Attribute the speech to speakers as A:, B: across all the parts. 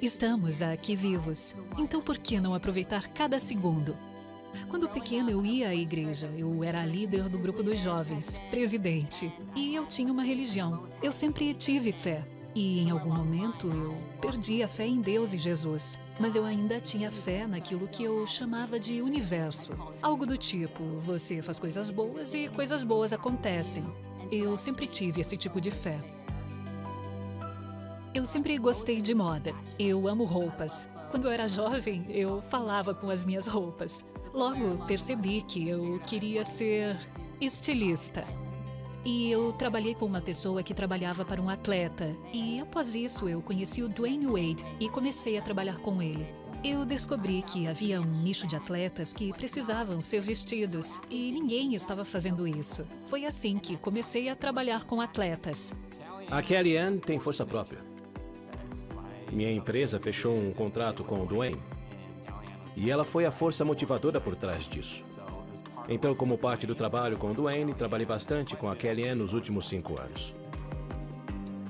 A: Estamos aqui vivos. Então por que não aproveitar cada segundo? Quando pequeno eu ia à igreja, eu era a líder do grupo dos jovens, presidente, e eu tinha uma religião. Eu sempre tive fé. E em algum momento eu perdi a fé em Deus e Jesus. Mas eu ainda tinha fé naquilo que eu chamava de universo. Algo do tipo, você faz coisas boas e coisas boas acontecem. Eu sempre tive esse tipo de fé. Eu sempre gostei de moda. Eu amo roupas. Quando eu era jovem, eu falava com as minhas roupas. Logo, percebi que eu queria ser estilista. E eu trabalhei com uma pessoa que trabalhava para um atleta. E após isso, eu conheci o Dwayne Wade e comecei a trabalhar com ele. Eu descobri que havia um nicho de atletas que precisavam ser vestidos e ninguém estava fazendo isso. Foi assim que comecei a trabalhar com atletas.
B: A Kellyanne tem força própria. Minha empresa fechou um contrato com o Dwayne. E ela foi a força motivadora por trás disso. Então, como parte do trabalho com o Dwayne, trabalhei bastante com a Kellyanne nos últimos 5 anos.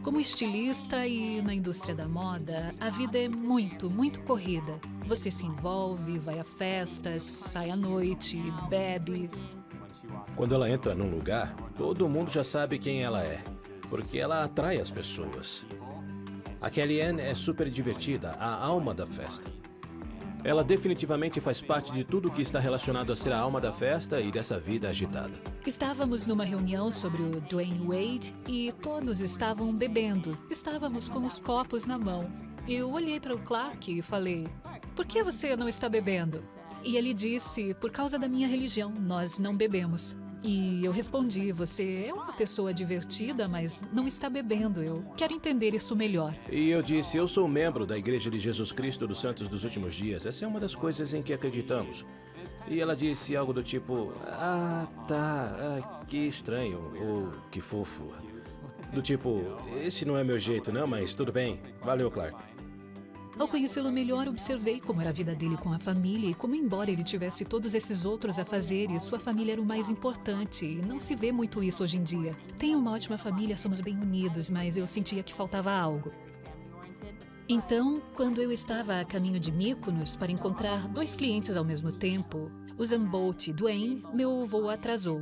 A: Como estilista e na indústria da moda, a vida é muito, muito corrida. Você se envolve, vai a festas, sai à noite, bebe.
B: Quando ela entra num lugar, todo mundo já sabe quem ela é, porque ela atrai as pessoas. A Kellyanne é super divertida, a alma da festa. Ela definitivamente faz parte de tudo que está relacionado a ser a alma da festa e dessa vida agitada.
A: Estávamos numa reunião sobre o Dwayne Wade e todos estavam bebendo. Estávamos com os copos na mão. Eu olhei para o Clark e falei, por que você não está bebendo? E ele disse, por causa da minha religião, nós não bebemos. E eu respondi, você é uma pessoa divertida, mas não está bebendo. Eu quero entender isso melhor.
B: E eu disse, eu sou membro da Igreja de Jesus Cristo dos Santos dos Últimos Dias. Essa é uma das coisas em que acreditamos. E ela disse algo do tipo, que estranho, ou que fofo. Do tipo, esse não é meu jeito, não, mas tudo bem. Valeu, Clark.
A: Ao conhecê-lo melhor, observei como era a vida dele com a família e como, embora ele tivesse todos esses outros afazeres, sua família era o mais importante e não se vê muito isso hoje em dia. Tenho uma ótima família, somos bem unidos, mas eu sentia que faltava algo. Então, quando eu estava a caminho de Mykonos para encontrar 2 clientes ao mesmo tempo, Usain Bolt e Dwayne, meu voo atrasou.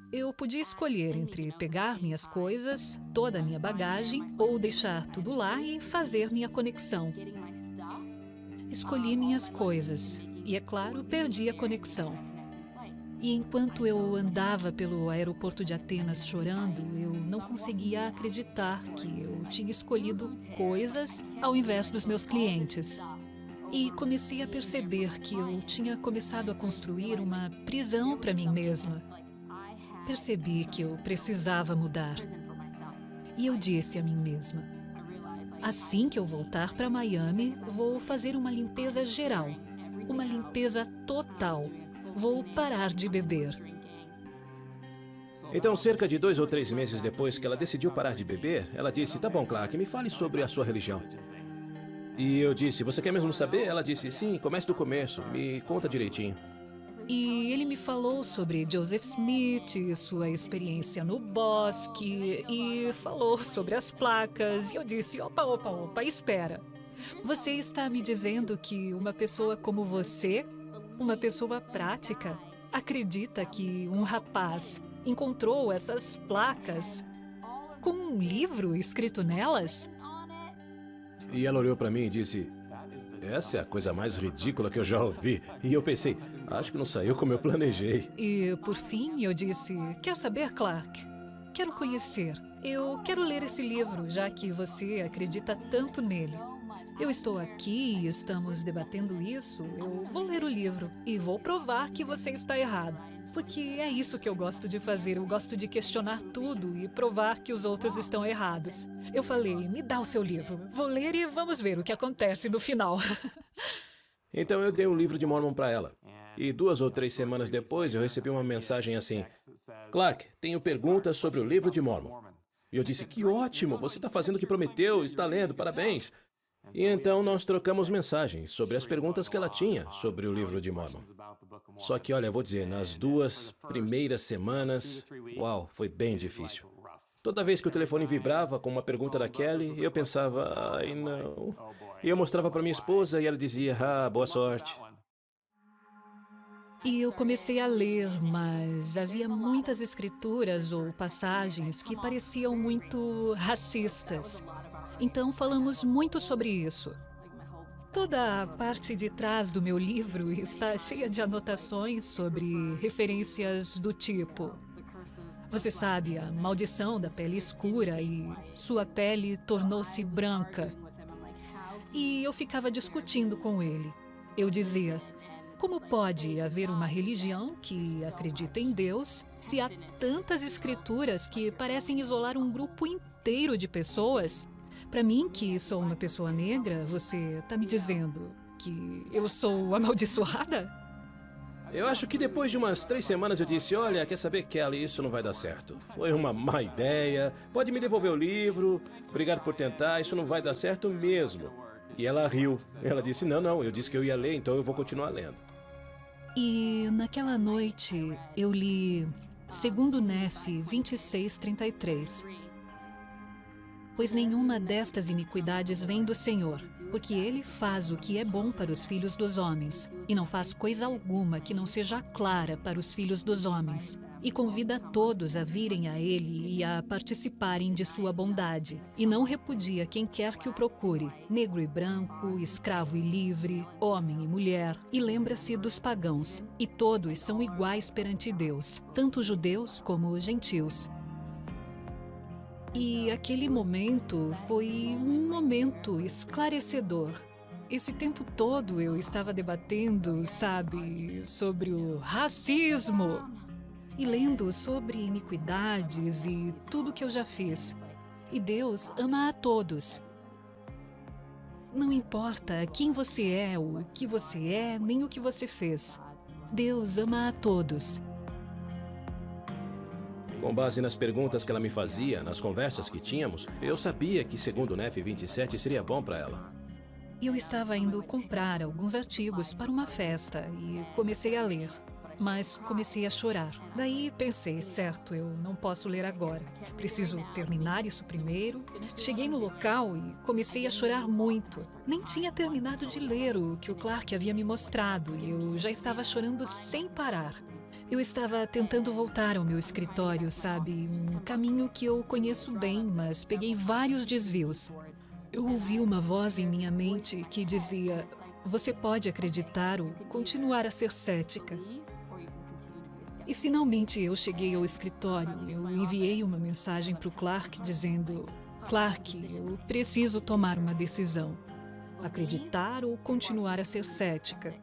A: Eu podia escolher entre pegar minhas coisas, toda a minha bagagem, ou deixar tudo lá e fazer minha conexão. Escolhi minhas coisas e, é claro, perdi a conexão. E enquanto eu andava pelo aeroporto de Atenas chorando, eu não conseguia acreditar que eu tinha escolhido coisas ao invés dos meus clientes. E comecei a perceber que eu tinha começado a construir uma prisão para mim mesma. Percebi que eu precisava mudar. E eu disse a mim mesma, assim que eu voltar para Miami, vou fazer uma limpeza geral, uma limpeza total. Vou parar de beber.
B: Então, cerca de 2 ou 3 meses depois que ela decidiu parar de beber, ela disse, tá bom, Clark, me fale sobre a sua religião. E eu disse, você quer mesmo saber? Ela disse, sim, comece do começo, me conta direitinho.
A: E ele me falou sobre Joseph Smith, sua experiência no bosque, e falou sobre as placas. E eu disse, opa, espera. Você está me dizendo que uma pessoa como você, uma pessoa prática, acredita que um rapaz encontrou essas placas com um livro escrito nelas?
B: E ela olhou para mim e disse, essa é a coisa mais ridícula que eu já ouvi. E eu pensei, acho que não saiu como eu planejei.
A: E, por fim, eu disse, quer saber, Clark? Quero conhecer. Eu quero ler esse livro, já que você acredita tanto nele. Eu estou aqui e estamos debatendo isso. Eu vou ler o livro e vou provar que você está errado. Porque é isso que eu gosto de fazer. Eu gosto de questionar tudo e provar que os outros estão errados. Eu falei, me dá o seu livro. Vou ler e vamos ver o que acontece no final.
B: Então eu dei um livro de Mormon para ela. E 2 ou 3 semanas depois eu recebi uma mensagem assim, Clark, tenho perguntas sobre o livro de Mormon. E eu disse, que ótimo, você está fazendo o que prometeu, está lendo, parabéns. E então nós trocamos mensagens sobre as perguntas que ela tinha sobre o livro de Mormon. Só que, olha, vou dizer, nas 2 primeiras semanas, uau, foi bem difícil. Toda vez que o telefone vibrava com uma pergunta da Kelly, eu pensava, ai não. E eu mostrava para minha esposa e ela dizia, boa sorte.
A: E eu comecei a ler, mas havia muitas escrituras ou passagens que pareciam muito racistas. Então falamos muito sobre isso. Toda a parte de trás do meu livro está cheia de anotações sobre referências do tipo: você sabe, a maldição da pele escura e sua pele tornou-se branca. E eu ficava discutindo com ele. Eu dizia: como pode haver uma religião que acredita em Deus se há tantas escrituras que parecem isolar um grupo inteiro de pessoas? Para mim, que sou uma pessoa negra, você está me dizendo que eu sou amaldiçoada?
B: Eu acho que depois de umas 3 semanas eu disse, olha, quer saber, Kelly, isso não vai dar certo. Foi uma má ideia, pode me devolver o livro, obrigado por tentar, isso não vai dar certo mesmo. E ela riu. Ela disse, não, eu disse que eu ia ler, então eu vou continuar lendo.
A: E naquela noite eu li 2 Nefe 26:33. Pois nenhuma destas iniquidades vem do Senhor, porque Ele faz o que é bom para os filhos dos homens, e não faz coisa alguma que não seja clara para os filhos dos homens, e convida todos a virem a Ele e a participarem de sua bondade, e não repudia quem quer que o procure, negro e branco, escravo e livre, homem e mulher, e lembra-se dos pagãos, e todos são iguais perante Deus, tanto judeus como gentios. E aquele momento foi um momento esclarecedor. Esse tempo todo eu estava debatendo, sabe, sobre o racismo e lendo sobre iniquidades e tudo que eu já fiz. E Deus ama a todos. Não importa quem você é, o que você é, nem o que você fez. Deus ama a todos.
B: Com base nas perguntas que ela me fazia, nas conversas que tínhamos, eu sabia que segundo Nefe 27 seria bom para ela.
A: Eu estava indo comprar alguns artigos para uma festa e comecei a ler, mas comecei a chorar. Daí pensei, certo, eu não posso ler agora. Preciso terminar isso primeiro. Cheguei no local e comecei a chorar muito. Nem tinha terminado de ler o que o Clark havia me mostrado e eu já estava chorando sem parar. Eu estava tentando voltar ao meu escritório, sabe? Um caminho que eu conheço bem, mas peguei vários desvios. Eu ouvi uma voz em minha mente que dizia: você pode acreditar ou continuar a ser cética. E finalmente eu cheguei ao escritório. Eu enviei uma mensagem para o Clark dizendo: Clark, eu preciso tomar uma decisão. Acreditar ou continuar a ser cética.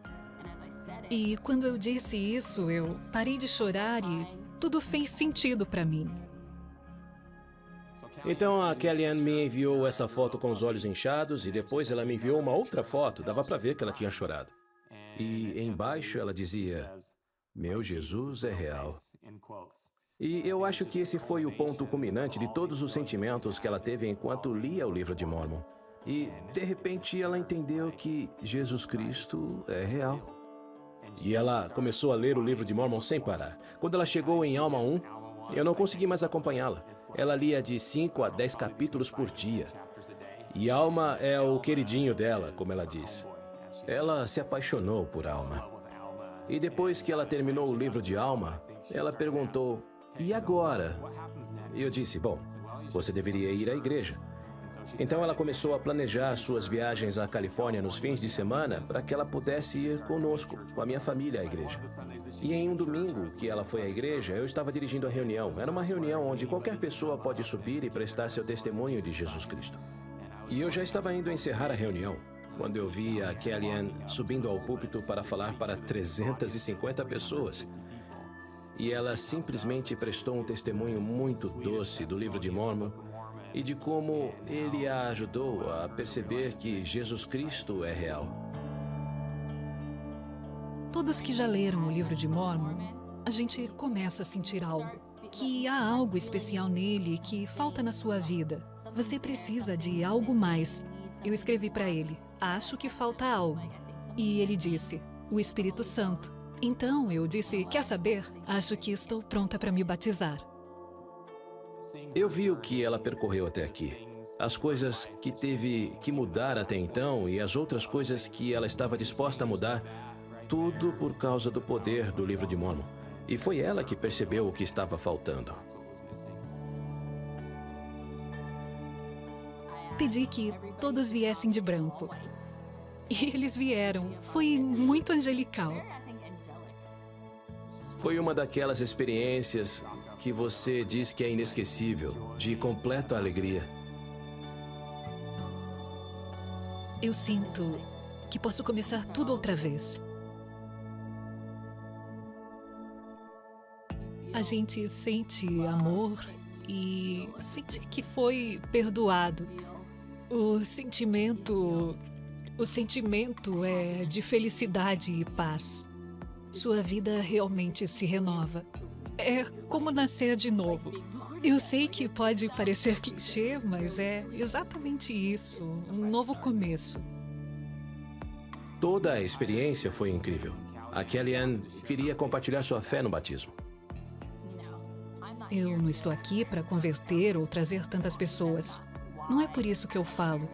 A: E quando eu disse isso, eu parei de chorar e tudo fez sentido para mim.
B: Então a Kellyanne me enviou essa foto com os olhos inchados e depois ela me enviou uma outra foto, dava para ver que ela tinha chorado. E embaixo ela dizia, meu Jesus é real. E eu acho que esse foi o ponto culminante de todos os sentimentos que ela teve enquanto lia o livro de Mórmon. E, de repente, ela entendeu que Jesus Cristo é real. E ela começou a ler o livro de Mórmon sem parar. Quando ela chegou em Alma 1, eu não consegui mais acompanhá-la. Ela lia de 5 a 10 capítulos por dia. E Alma é o queridinho dela, como ela diz. Ela se apaixonou por Alma. E depois que ela terminou o livro de Alma, ela perguntou, e agora? E eu disse, bom, você deveria ir à igreja. Então ela começou a planejar suas viagens à Califórnia nos fins de semana para que ela pudesse ir conosco, com a minha família à igreja. E em um domingo que ela foi à igreja, eu estava dirigindo a reunião. Era uma reunião onde qualquer pessoa pode subir e prestar seu testemunho de Jesus Cristo. E eu já estava indo encerrar a reunião, quando eu vi a Kellyanne subindo ao púlpito para falar para 350 pessoas. E ela simplesmente prestou um testemunho muito doce do livro de Mórmon e de como ele a ajudou a perceber que Jesus Cristo é real.
A: Todos que já leram o livro de Mórmon, a gente começa a sentir algo. Que há algo especial nele que falta na sua vida. Você precisa de algo mais. Eu escrevi para ele, acho que falta algo. E ele disse, o Espírito Santo. Então eu disse, quer saber? Acho que estou pronta para me batizar.
B: Eu vi o que ela percorreu até aqui. as coisas que teve que mudar até então e as outras coisas que ela estava disposta a mudar, tudo por causa do poder do Livro de Mórmon. E foi ela que percebeu o que estava faltando.
A: Pedi que todos viessem de branco. E eles vieram. Foi muito angelical.
B: Foi uma daquelas experiências que você diz que é inesquecível, de completa alegria.
A: Eu sinto que posso começar tudo outra vez. A gente sente amor e sente que foi perdoado. O sentimento é de felicidade e paz. Sua vida realmente se renova. É como nascer de novo. Eu sei que pode parecer clichê, mas é exatamente isso, um novo começo.
B: Toda a experiência foi incrível. A Kellyanne queria compartilhar sua fé no batismo.
A: Eu não estou aqui para converter ou trazer tantas pessoas. Não é por isso que eu falo.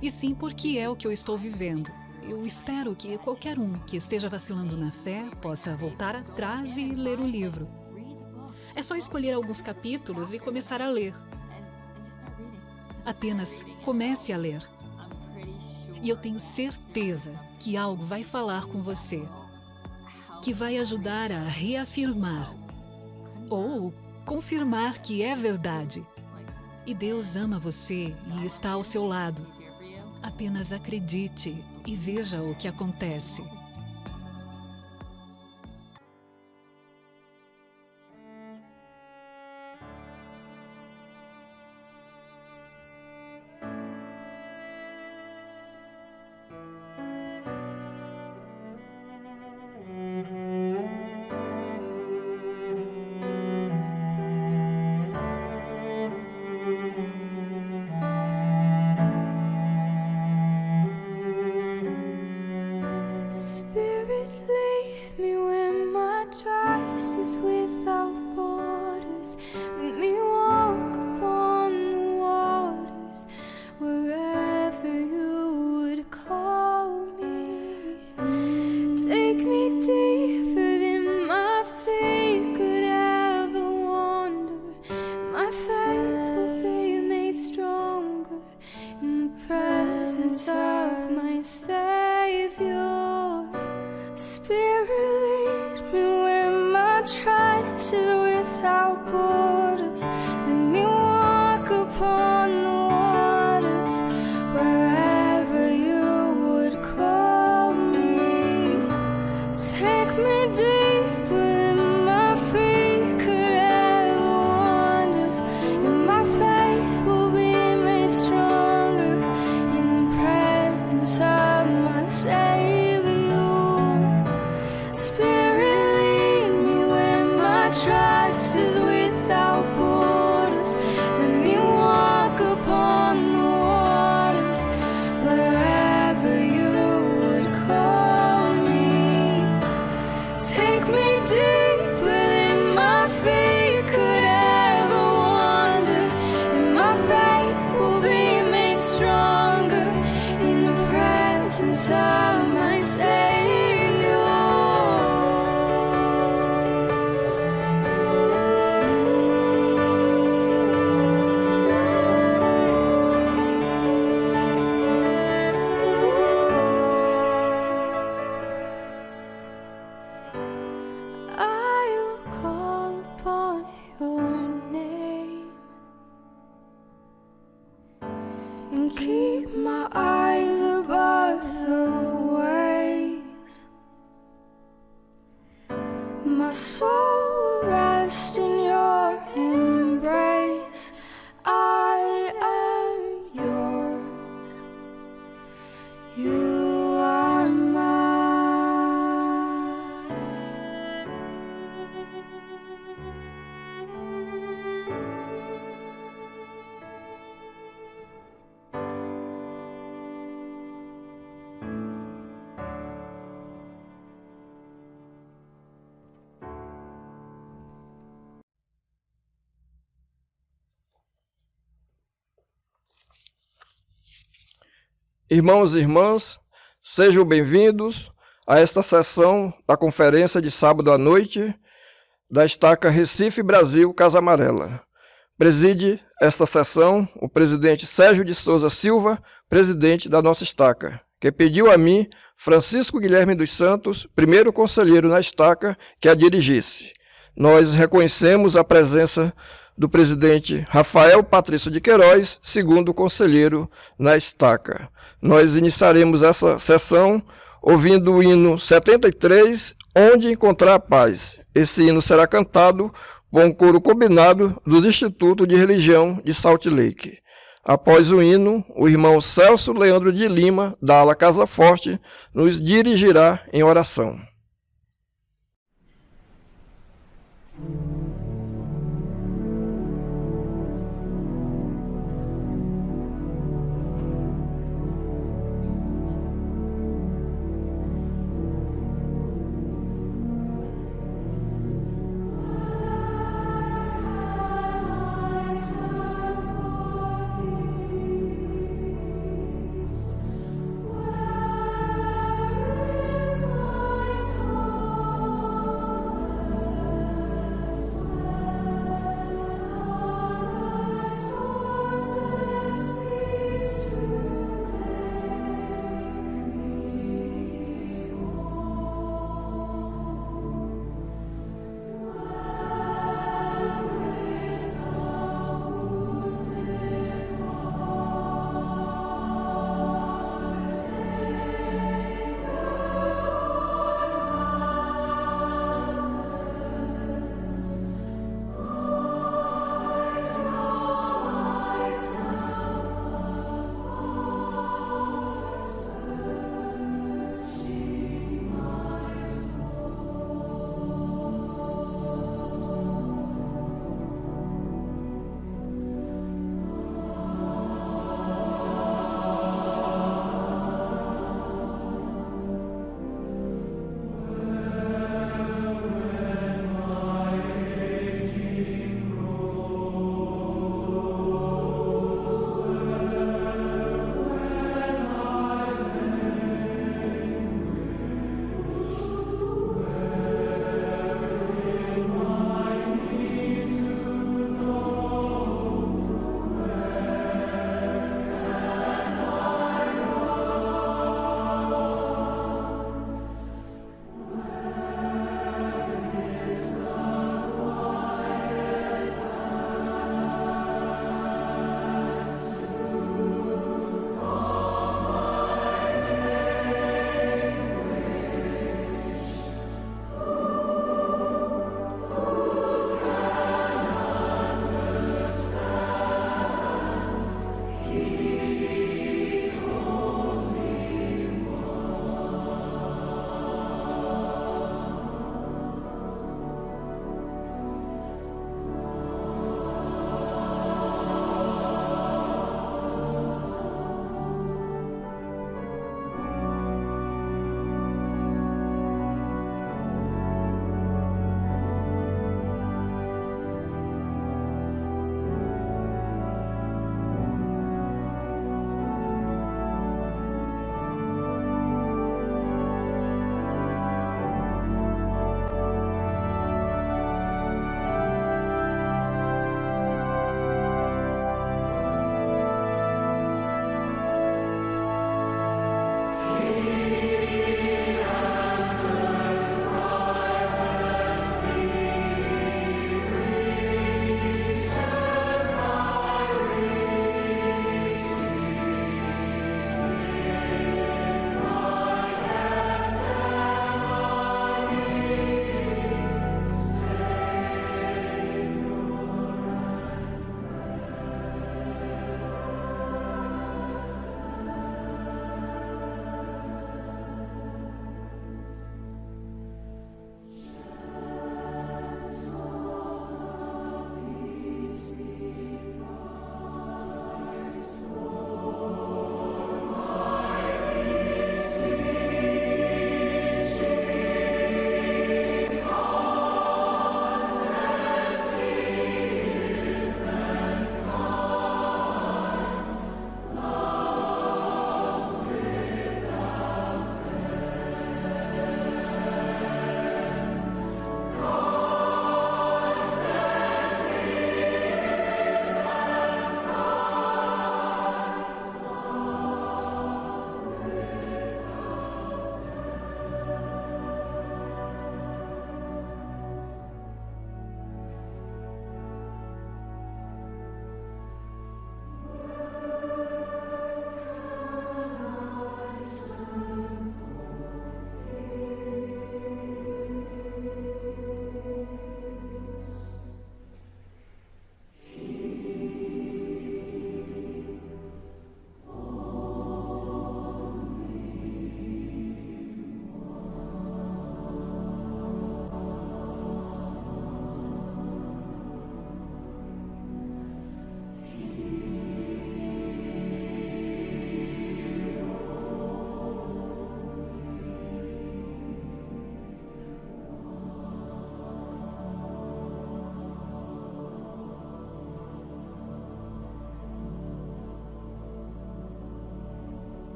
A: E sim porque é o que eu estou vivendo. Eu espero que qualquer um que esteja vacilando na fé possa voltar atrás e ler o livro. É só escolher alguns capítulos e começar a ler. Apenas comece a ler. E eu tenho certeza que algo vai falar com você, que vai ajudar a reafirmar ou confirmar que é verdade. E Deus ama você e está ao seu lado. Apenas acredite e veja o que acontece.
C: Spirit, lead me where my trust is without borders. Let me walk upon the waters wherever you would call me. Take me deeper than my feet could ever wander. My faith will be made stronger in the presence of my Savior. Spirit, lead me where my trust is without borders. Let me walk upon the waters wherever you would call me. Take me deeper than my feet could ever wander, and my faith will be made stronger in the presence of my Savior. Spirit, lead me where my trust is without borders. Let me walk upon the waters wherever you would call me. Take me deeper than my feet could ever wander, and my faith will be made stronger in the presence of my Savior. I will call upon your name and keep my eyes above the waves. My soul will rest in your embrace. I am yours. You are mine.
D: Irmãos e irmãs, sejam bem-vindos a esta sessão da conferência de sábado à noite da Estaca Recife Brasil Casa Amarela. Preside esta sessão o presidente Sérgio de Souza Silva, presidente da nossa estaca, que pediu a mim, Francisco Guilherme dos Santos, primeiro conselheiro na estaca, que a dirigisse. Nós reconhecemos a presença do presidente Rafael Patrício de Queiroz, segundo conselheiro na estaca. Nós iniciaremos essa sessão ouvindo o hino 73, Onde Encontrar a Paz. Esse hino será cantado por um coro combinado dos Institutos de Religião de Salt Lake. Após o hino, o irmão Celso Leandro de Lima, da ala Casa Forte, nos dirigirá em oração.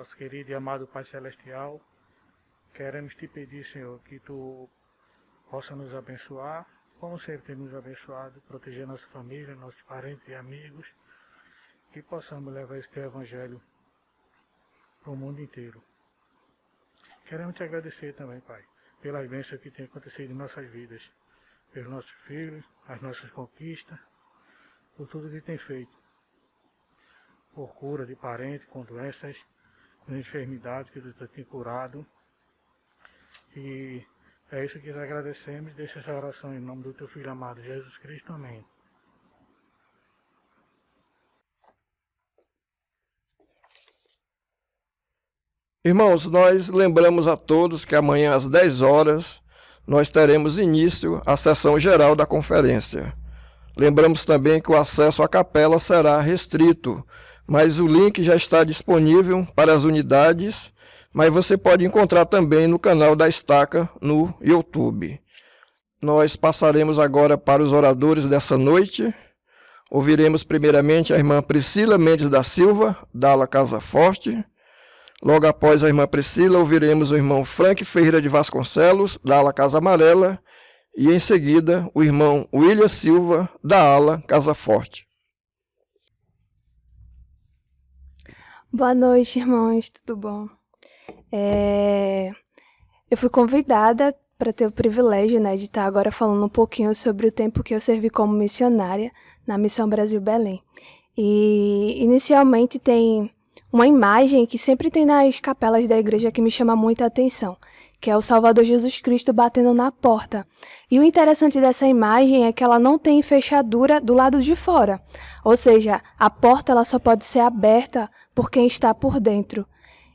E: nosso querido e amado Pai Celestial, queremos te pedir, Senhor, que tu possa nos abençoar, como sempre tem nos abençoado, proteger nossa família, nossos parentes e amigos, que possamos levar esse teu evangelho para o mundo inteiro. Queremos te agradecer também, Pai, pelas bênçãos que têm acontecido em nossas vidas, pelos nossos filhos, as nossas conquistas, por tudo que tem feito, por cura de parentes com doenças, com enfermidades que tu tem curado. E é isso que te agradecemos. Deixa essa oração em nome do teu Filho amado, Jesus Cristo. Amém.
D: Irmãos, nós lembramos a todos que amanhã às 10 horas nós teremos início à sessão geral da conferência. Lembramos também que o acesso à capela será restrito, mas o link já está disponível para as unidades, mas você pode encontrar também no canal da Estaca no YouTube. Nós passaremos agora para os oradores dessa noite. Ouviremos primeiramente a irmã Priscila Mendes da Silva, da ala Casa Forte. Logo após a irmã Priscila, ouviremos o irmão Frank Ferreira de Vasconcelos, da ala Casa Amarela, e em seguida o irmão William Silva, da ala Casa Forte.
F: Boa noite, irmãos, tudo bom? Eu fui convidada para ter o privilégio, de estar agora falando um pouquinho sobre o tempo que eu servi como missionária na Missão Brasil Belém. E inicialmente tem uma imagem que sempre tem nas capelas da igreja que me chama muita atenção, que é o Salvador Jesus Cristo batendo na porta. E o interessante dessa imagem é que ela não tem fechadura do lado de fora, ou seja, a porta ela só pode ser aberta por quem está por dentro.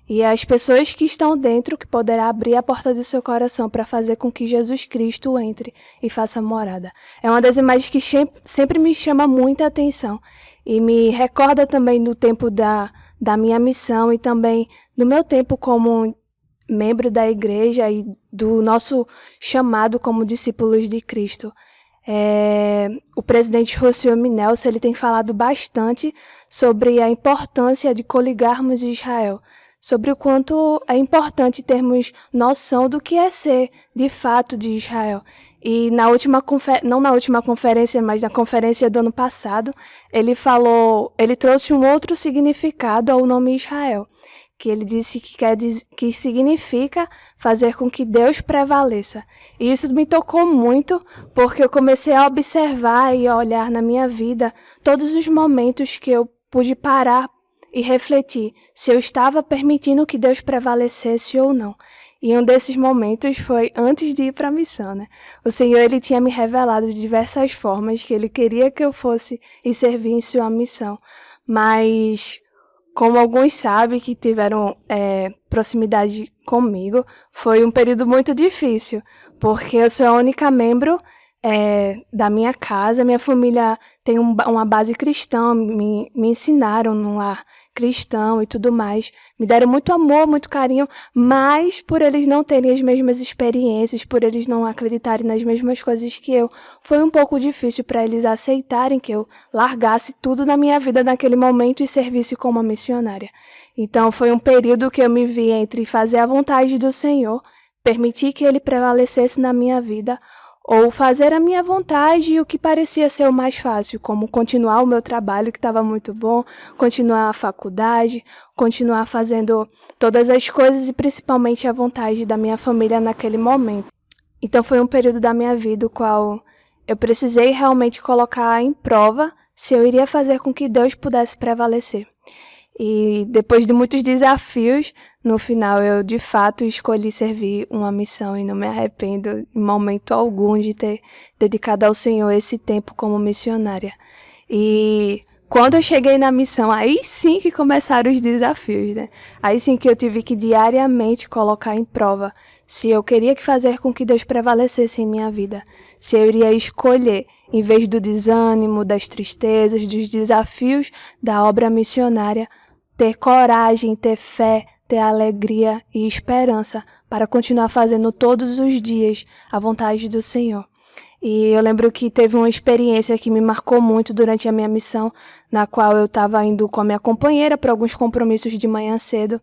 F: E as pessoas que estão dentro que poderá abrir a porta do seu coração para fazer com que Jesus Cristo entre e faça morada. É uma das imagens que sempre me chama muita atenção e me recorda também do tempo da minha missão e também do meu tempo como membro da igreja e do nosso chamado como discípulos de Cristo. O presidente Rousseau Nelson ele tem falado bastante sobre a importância de coligarmos Israel, sobre o quanto é importante termos noção do que é ser de fato de Israel. E não na última conferência, mas na conferência do ano passado, ele trouxe um outro significado ao nome Israel, que ele disse que significa fazer com que Deus prevaleça. E isso me tocou muito, porque eu comecei a observar e a olhar na minha vida todos os momentos que eu pude parar e refletir se eu estava permitindo que Deus prevalecesse ou não. E um desses momentos foi antes de ir para a missão, O Senhor ele tinha me revelado de diversas formas que Ele queria que eu fosse e servir em sua missão. Mas, como alguns sabem que tiveram proximidade comigo, foi um período muito difícil, porque eu sou a única membro da minha casa. Minha família tem uma base cristã, me ensinaram num lar cristão e tudo mais, me deram muito amor, muito carinho, mas por eles não terem as mesmas experiências, por eles não acreditarem nas mesmas coisas que eu, foi um pouco difícil para eles aceitarem que eu largasse tudo na minha vida naquele momento e servisse como uma missionária. Então foi um período que eu me vi entre fazer a vontade do Senhor, permitir que Ele prevalecesse na minha vida, ou fazer a minha vontade e o que parecia ser o mais fácil, como continuar o meu trabalho, que estava muito bom, continuar a faculdade, continuar fazendo todas as coisas e principalmente a vontade da minha família naquele momento. Então foi um período da minha vida o qual eu precisei realmente colocar em prova se eu iria fazer com que Deus pudesse prevalecer. E depois de muitos desafios, no final eu de fato escolhi servir uma missão e não me arrependo em momento algum de ter dedicado ao Senhor esse tempo como missionária. E quando eu cheguei na missão, aí sim que começaram os desafios, Aí sim que eu tive que diariamente colocar em prova se eu queria fazer com que Deus prevalecesse em minha vida, se eu iria escolher, em vez do desânimo, das tristezas, dos desafios da obra missionária, ter coragem, ter fé, ter alegria e esperança para continuar fazendo todos os dias a vontade do Senhor. E eu lembro que teve uma experiência que me marcou muito durante a minha missão, na qual eu estava indo com a minha companheira para alguns compromissos de manhã cedo.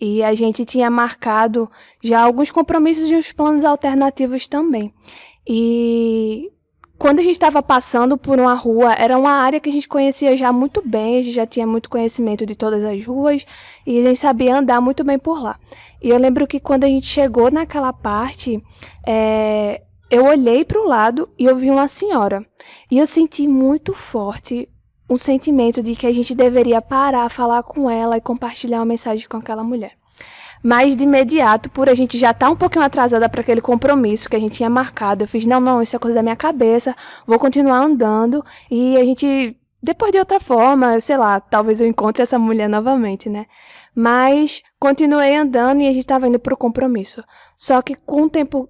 F: E a gente tinha marcado já alguns compromissos e uns planos alternativos também. E quando a gente estava passando por uma rua, era uma área que a gente conhecia já muito bem, a gente já tinha muito conhecimento de todas as ruas e a gente sabia andar muito bem por lá. E eu lembro que quando a gente chegou naquela parte, eu olhei para o lado e eu vi uma senhora. E eu senti muito forte um sentimento de que a gente deveria parar, falar com ela e compartilhar uma mensagem com aquela mulher. Mas de imediato, por a gente já estar um pouquinho atrasada para aquele compromisso que a gente tinha marcado, eu fiz, não, isso é coisa da minha cabeça, vou continuar andando e a gente, depois de outra forma, sei lá, talvez eu encontre essa mulher novamente, né? Mas continuei andando e a gente estava indo para o compromisso. Só que com o tempo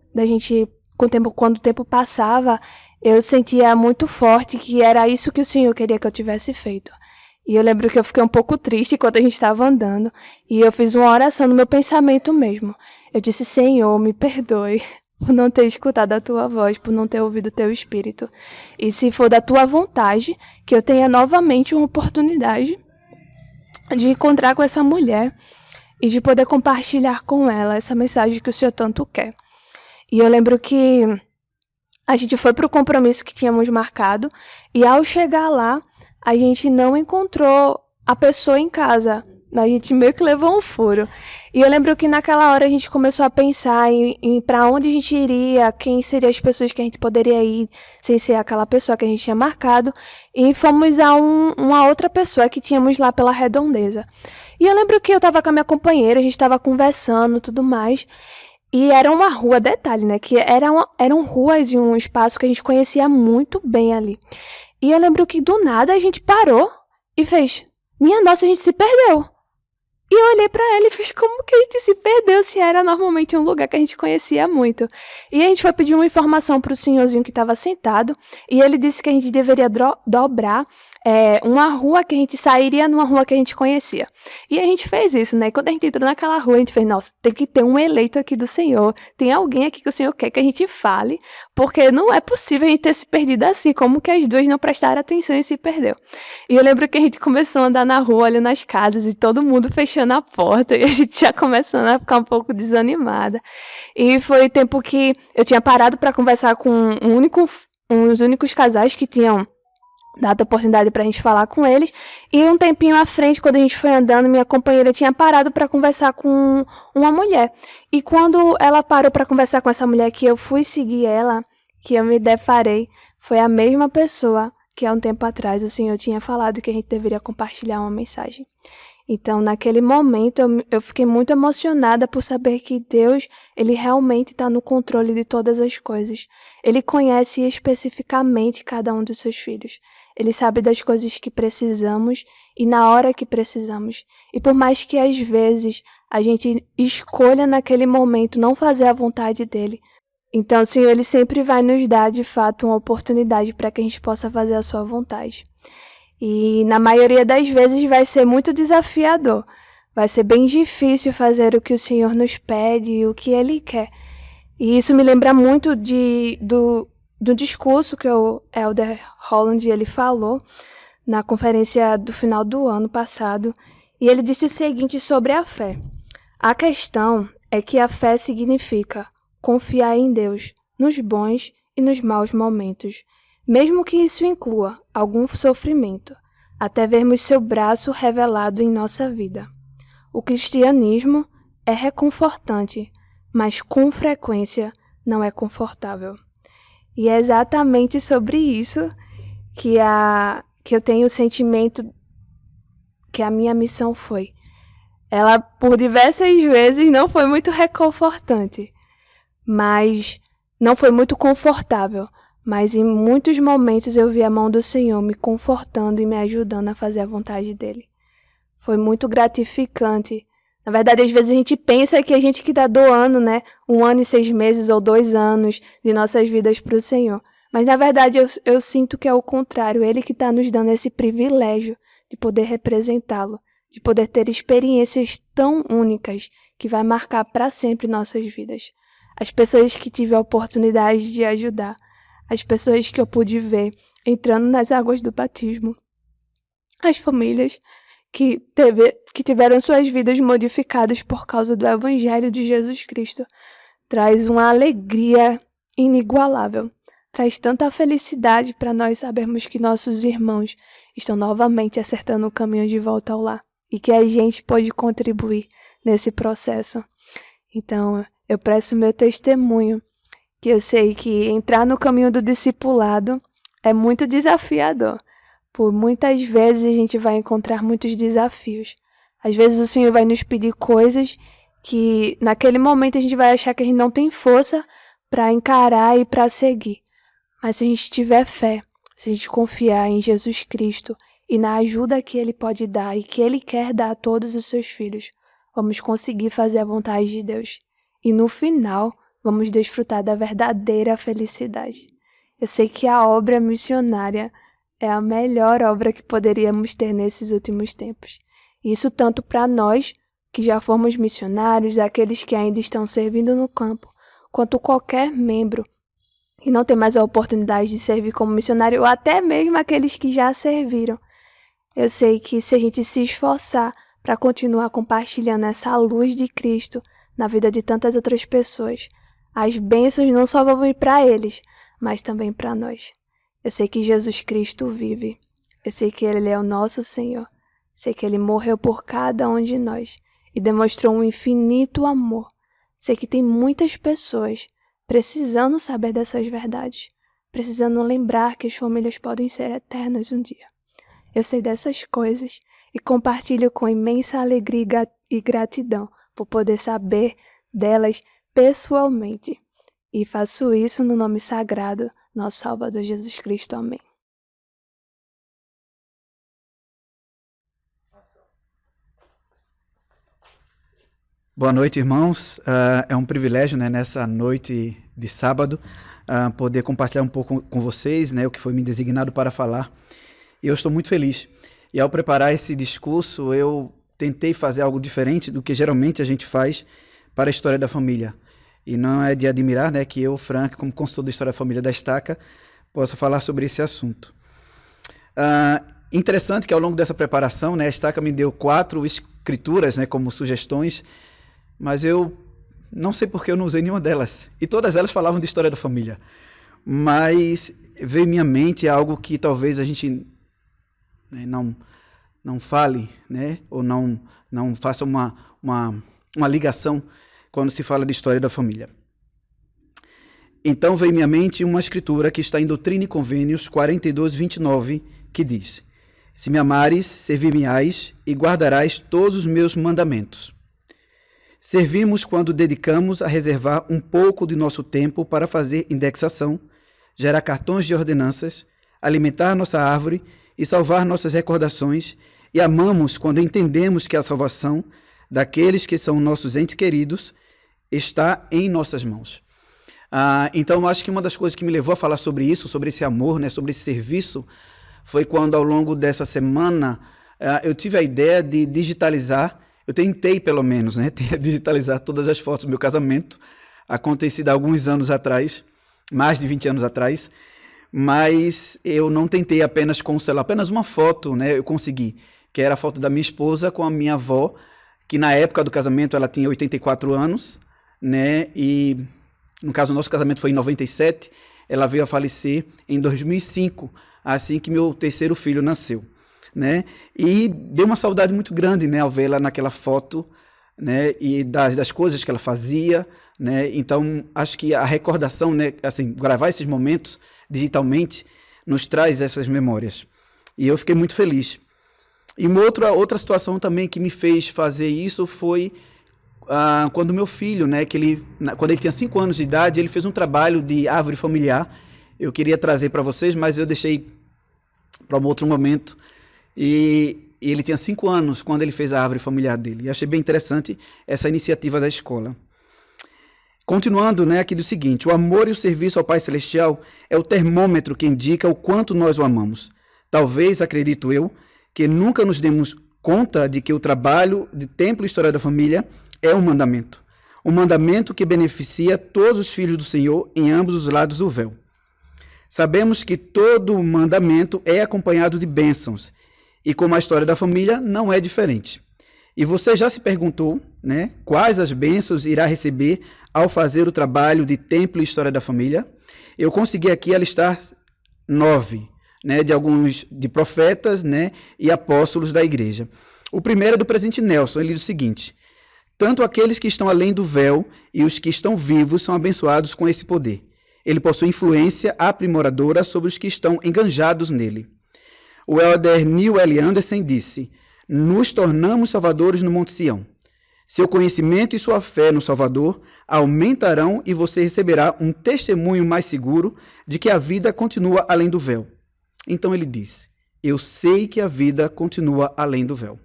F: quando o tempo passava, eu sentia muito forte que era isso que o Senhor queria que eu tivesse feito. E eu lembro que eu fiquei um pouco triste quando a gente estava andando. E eu fiz uma oração no meu pensamento mesmo. Eu disse, Senhor, me perdoe por não ter escutado a tua voz, por não ter ouvido o teu espírito. E se for da tua vontade, que eu tenha novamente uma oportunidade de encontrar com essa mulher e de poder compartilhar com ela essa mensagem que o Senhor tanto quer. E eu lembro que a gente foi para o compromisso que tínhamos marcado e ao chegar lá, a gente não encontrou a pessoa em casa. A gente meio que levou um furo. E eu lembro que naquela hora a gente começou a pensar em para onde a gente iria, quem seriam as pessoas que a gente poderia ir, sem ser aquela pessoa que a gente tinha marcado. E fomos a uma outra pessoa que tínhamos lá pela redondeza. E eu lembro que eu estava com a minha companheira, a gente estava conversando e tudo mais. E era uma rua, detalhe, né? Que eram ruas e um espaço que a gente conhecia muito bem ali. E eu lembro que do nada a gente parou e fez, minha nossa, a gente se perdeu. E eu olhei pra ela e fiz, como que a gente se perdeu se era normalmente um lugar que a gente conhecia muito? E a gente foi pedir uma informação pro senhorzinho que estava sentado e ele disse que a gente deveria dobrar uma rua que a gente sairia numa rua que a gente conhecia. E a gente fez isso, né? Quando a gente entrou naquela rua, a gente fez, nossa, tem que ter um eleito aqui do Senhor, tem alguém aqui que o Senhor quer que a gente fale, porque não é possível a gente ter se perdido assim, como que as duas não prestaram atenção e se perdeu. E eu lembro que a gente começou a andar na rua, olhando nas casas, e todo mundo fechando a porta, e a gente já começando a ficar um pouco desanimada. E foi o tempo que eu tinha parado para conversar com uns únicos casais que tinham dado a oportunidade pra gente falar com eles, e um tempinho à frente, quando a gente foi andando, minha companheira tinha parado para conversar com uma mulher, e quando ela parou para conversar com essa mulher, que eu fui seguir ela, que eu me deparei, foi a mesma pessoa que há um tempo atrás o Senhor tinha falado que a gente deveria compartilhar uma mensagem. Então, naquele momento, eu fiquei muito emocionada por saber que Deus, Ele realmente está no controle de todas as coisas. Ele conhece especificamente cada um dos seus filhos. Ele sabe das coisas que precisamos e na hora que precisamos. E por mais que às vezes a gente escolha naquele momento não fazer a vontade dEle, então o Senhor Ele sempre vai nos dar de fato uma oportunidade para que a gente possa fazer a sua vontade. E na maioria das vezes vai ser muito desafiador. Vai ser bem difícil fazer o que o Senhor nos pede e o que Ele quer. E isso me lembra muito do discurso que o Elder Holland ele falou na conferência do final do ano passado. E ele disse o seguinte sobre a fé. A questão é que a fé significa confiar em Deus nos bons e nos maus momentos, mesmo que isso inclua algum sofrimento, até vermos seu braço revelado em nossa vida. O cristianismo é reconfortante, mas com frequência não é confortável. E é exatamente sobre isso que eu tenho o sentimento que a minha missão foi. Ela, por diversas vezes, não foi muito reconfortante, mas não foi muito confortável. Mas em muitos momentos eu vi a mão do Senhor me confortando e me ajudando a fazer a vontade dEle. Foi muito gratificante. Na verdade, às vezes a gente pensa que a gente que está doando, né, 1 ano e 6 meses ou 2 anos de nossas vidas para o Senhor. Mas na verdade eu sinto que é o contrário. Ele que está nos dando esse privilégio de poder representá-lo, de poder ter experiências tão únicas que vai marcar para sempre nossas vidas. As pessoas que tive a oportunidade de ajudar, as pessoas que eu pude ver entrando nas águas do batismo, as famílias que tiveram suas vidas modificadas por causa do Evangelho de Jesus Cristo. Traz uma alegria inigualável. Traz tanta felicidade para nós sabermos que nossos irmãos estão novamente acertando o caminho de volta ao lar e que a gente pode contribuir nesse processo. Então, eu presto meu testemunho, que eu sei que entrar no caminho do discipulado é muito desafiador. Por muitas vezes a gente vai encontrar muitos desafios. Às vezes o Senhor vai nos pedir coisas que naquele momento a gente vai achar que a gente não tem força para encarar e para seguir. Mas se a gente tiver fé, se a gente confiar em Jesus Cristo e na ajuda que Ele pode dar e que Ele quer dar a todos os seus filhos, vamos conseguir fazer a vontade de Deus. E no final, vamos desfrutar da verdadeira felicidade. Eu sei que a obra missionária é a melhor obra que poderíamos ter nesses últimos tempos. Isso tanto para nós, que já fomos missionários, aqueles que ainda estão servindo no campo, quanto qualquer membro que não tem mais a oportunidade de servir como missionário, ou até mesmo aqueles que já serviram. Eu sei que se a gente se esforçar para continuar compartilhando essa luz de Cristo na vida de tantas outras pessoas, as bênçãos não só vão vir para eles, mas também para nós. Eu sei que Jesus Cristo vive. Eu sei que Ele é o nosso Senhor. Sei que Ele morreu por cada um de nós e demonstrou um infinito amor. Sei que tem muitas pessoas precisando saber dessas verdades, precisando lembrar que as famílias podem ser eternas um dia. Eu sei dessas coisas e compartilho com imensa alegria e gratidão por poder saber delas pessoalmente. E faço isso no nome sagrado, nosso Salvador Jesus Cristo. Amém.
G: Boa noite, irmãos. É um privilégio, né, nessa noite de sábado, poder compartilhar um pouco com vocês, né, o que foi me designado para falar. E eu estou muito feliz. E ao preparar esse discurso, eu tentei fazer algo diferente do que geralmente a gente faz para a história da família. E não é de admirar, né, que eu, Frank, como consultor da história da família da Estaca, possa falar sobre esse assunto. Interessante que ao longo dessa preparação, né, a Estaca me deu 4 escrituras, né, como sugestões, mas eu não sei por que eu não usei nenhuma delas. E todas elas falavam de história da família. Mas veio em minha mente algo que talvez a gente, né, não fale, né, ou não faça uma ligação quando se fala de história da família. Então veio em minha mente uma escritura que está em Doutrina e Convênios 42:29, que diz: Se me amares, servir-me-ás e guardarás todos os meus mandamentos. Servimos quando dedicamos a reservar um pouco de nosso tempo para fazer indexação, gerar cartões de ordenanças, alimentar nossa árvore e salvar nossas recordações, e amamos quando entendemos que a salvação daqueles que são nossos entes queridos está em nossas mãos. Então, eu acho que uma das coisas que me levou a falar sobre isso, sobre esse amor, né, sobre esse serviço, foi quando, ao longo dessa semana, eu tive a ideia de digitalizar. Eu tentei, pelo menos, né, digitalizar todas as fotos do meu casamento, acontecido há alguns anos atrás, mais de 20 anos atrás, mas eu não tentei apenas com o celular, apenas uma foto, né, eu consegui, que era a foto da minha esposa com a minha avó, que na época do casamento ela tinha 84 anos, né, e no caso o nosso casamento foi em 97, ela veio a falecer em 2005, assim que meu terceiro filho nasceu. Né? E deu uma saudade muito grande, né, ao vê-la naquela foto, né, e das coisas que ela fazia, né? Então acho que a recordação, né, assim, gravar esses momentos digitalmente nos traz essas memórias, e eu fiquei muito feliz. E uma outra situação também que me fez fazer isso foi quando meu filho, né, quando ele tinha 5 anos de idade, ele fez um trabalho de árvore familiar. Eu queria trazer para vocês, mas eu deixei para um outro momento. E ele tinha 5 anos quando ele fez a árvore familiar dele. E achei bem interessante essa iniciativa da escola. Continuando, né, aqui do seguinte: o amor e o serviço ao Pai Celestial é o termômetro que indica o quanto nós o amamos. Talvez, acredito eu, que nunca nos demos conta de que o trabalho de Templo e História da Família é um mandamento. Um mandamento que beneficia todos os filhos do Senhor em ambos os lados do véu. Sabemos que todo mandamento é acompanhado de bênçãos, e como a história da família não é diferente. E você já se perguntou, né, quais as bênçãos irá receber ao fazer o trabalho de Templo e História da Família? Eu consegui aqui alistar 9, né, de profetas, né, e apóstolos da igreja. O primeiro é do presidente Nelson. Ele diz o seguinte: tanto aqueles que estão além do véu e os que estão vivos são abençoados com esse poder. Ele possui influência aprimoradora sobre os que estão enganjados nele. O elder Neil L. Anderson disse: nos tornamos salvadores no Monte Sião. Seu conhecimento e sua fé no Salvador aumentarão e você receberá um testemunho mais seguro de que a vida continua além do véu. Então ele disse: eu sei que a vida continua além do véu.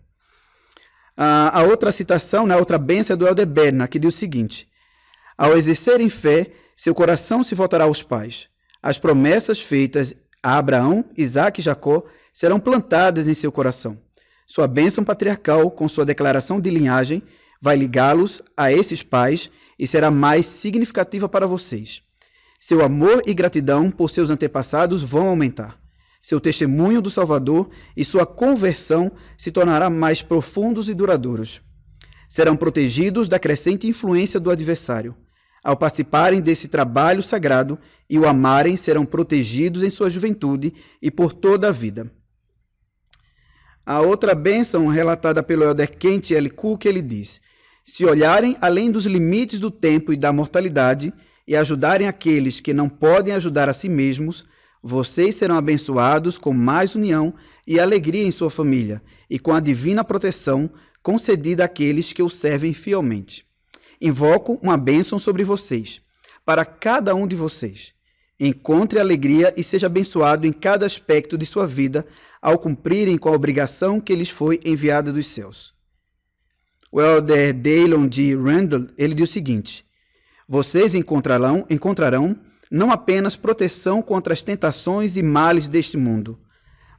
G: A outra citação, a outra bênção é do elder Berna, que diz o seguinte: ao exercerem fé, seu coração se voltará aos pais. As promessas feitas a Abraão, Isaque e Jacó serão plantadas em seu coração. Sua bênção patriarcal, com sua declaração de linhagem, vai ligá-los a esses pais e será mais significativa para vocês. Seu amor e gratidão por seus antepassados vão aumentar. Seu testemunho do Salvador e sua conversão se tornará mais profundos e duradouros. Serão protegidos da crescente influência do adversário. Ao participarem desse trabalho sagrado e o amarem, serão protegidos em sua juventude e por toda a vida. A outra bênção relatada pelo elder Kent L. Cook, ele diz: se olharem além dos limites do tempo e da mortalidade e ajudarem aqueles que não podem ajudar a si mesmos, vocês serão abençoados com mais união e alegria em sua família e com a divina proteção concedida àqueles que o servem fielmente. Invoco uma bênção sobre vocês, para cada um de vocês. Encontre alegria e seja abençoado em cada aspecto de sua vida ao cumprirem com a obrigação que lhes foi enviada dos céus. O elder Daylon D. Randall, ele diz o seguinte: vocês encontrarão não apenas proteção contra as tentações e males deste mundo,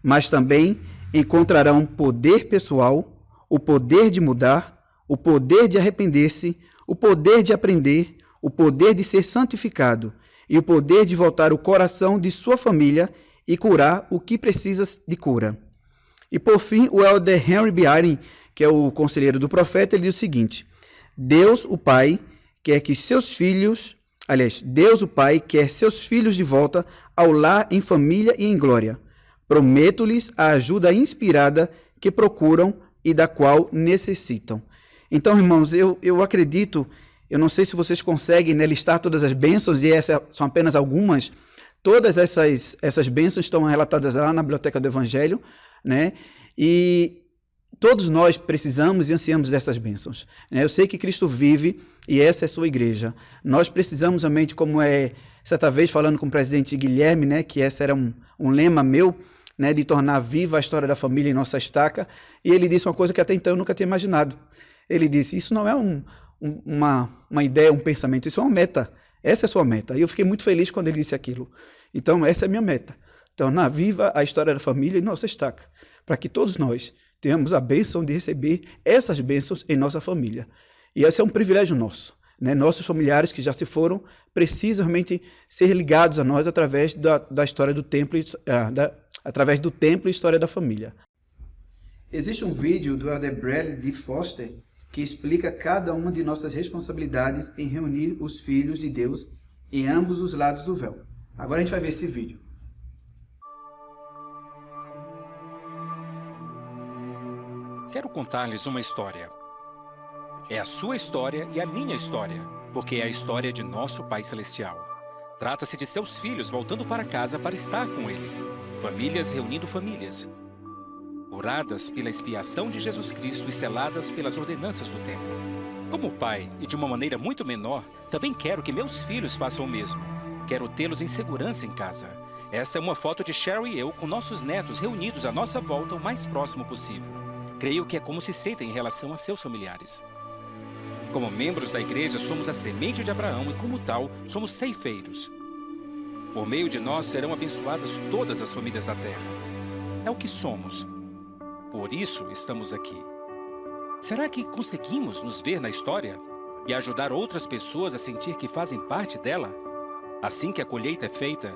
G: mas também encontrarão poder pessoal, o poder de mudar, o poder de arrepender-se, o poder de aprender, o poder de ser santificado e o poder de voltar o coração de sua família e curar o que precisa de cura. E por fim, o elder Henry B. Eyring, que é o conselheiro do profeta, ele diz o seguinte: Deus, o Pai, quer seus filhos de volta ao lar em família e em glória. Prometo-lhes a ajuda inspirada que procuram e da qual necessitam. Então, irmãos, eu acredito, eu não sei se vocês conseguem, né, listar todas as bênçãos, e essas são apenas algumas. Todas essas bênçãos estão relatadas lá na Biblioteca do Evangelho, né? E todos nós precisamos e ansiamos dessas bênçãos, né? Eu sei que Cristo vive e essa é a sua igreja. Nós precisamos realmente, como certa vez falando com o presidente Guilherme, né, que esse era um lema meu, né, de tornar viva a história da família em nossa estaca, e ele disse uma coisa que até então eu nunca tinha imaginado. Ele disse: isso não é uma ideia, um pensamento, isso é uma meta. Essa é a sua meta. E eu fiquei muito feliz quando ele disse aquilo. Então, essa é a minha meta. Tornar viva a história da família em nossa estaca, para que todos nós tenhamos a bênção de receber essas bênçãos em nossa família. E esse é um privilégio nosso, né? Nossos familiares que já se foram precisam realmente ser ligados a nós através da história do templo, através do templo e história da família. Existe um vídeo do elder Bradley D. Foster que explica cada uma de nossas responsabilidades em reunir os filhos de Deus em ambos os lados do véu. Agora a gente vai ver esse vídeo.
H: Quero contar-lhes uma história. É a sua história e a minha história, porque é a história de nosso Pai Celestial. Trata-se de seus filhos voltando para casa para estar com Ele. Famílias reunindo famílias. Curadas pela expiação de Jesus Cristo e seladas pelas ordenanças do templo. Como pai, e de uma maneira muito menor, também quero que meus filhos façam o mesmo. Quero tê-los em segurança em casa. Essa é uma foto de Cheryl e eu com nossos netos reunidos à nossa volta o mais próximo possível. Creio que é como se sentem em relação a seus familiares. Como membros da igreja, somos a semente de Abraão e, como tal, somos ceifeiros. Por meio de nós serão abençoadas todas as famílias da terra. É o que somos. Por isso estamos aqui. Será que conseguimos nos ver na história e ajudar outras pessoas a sentir que fazem parte dela? Assim que a colheita é feita,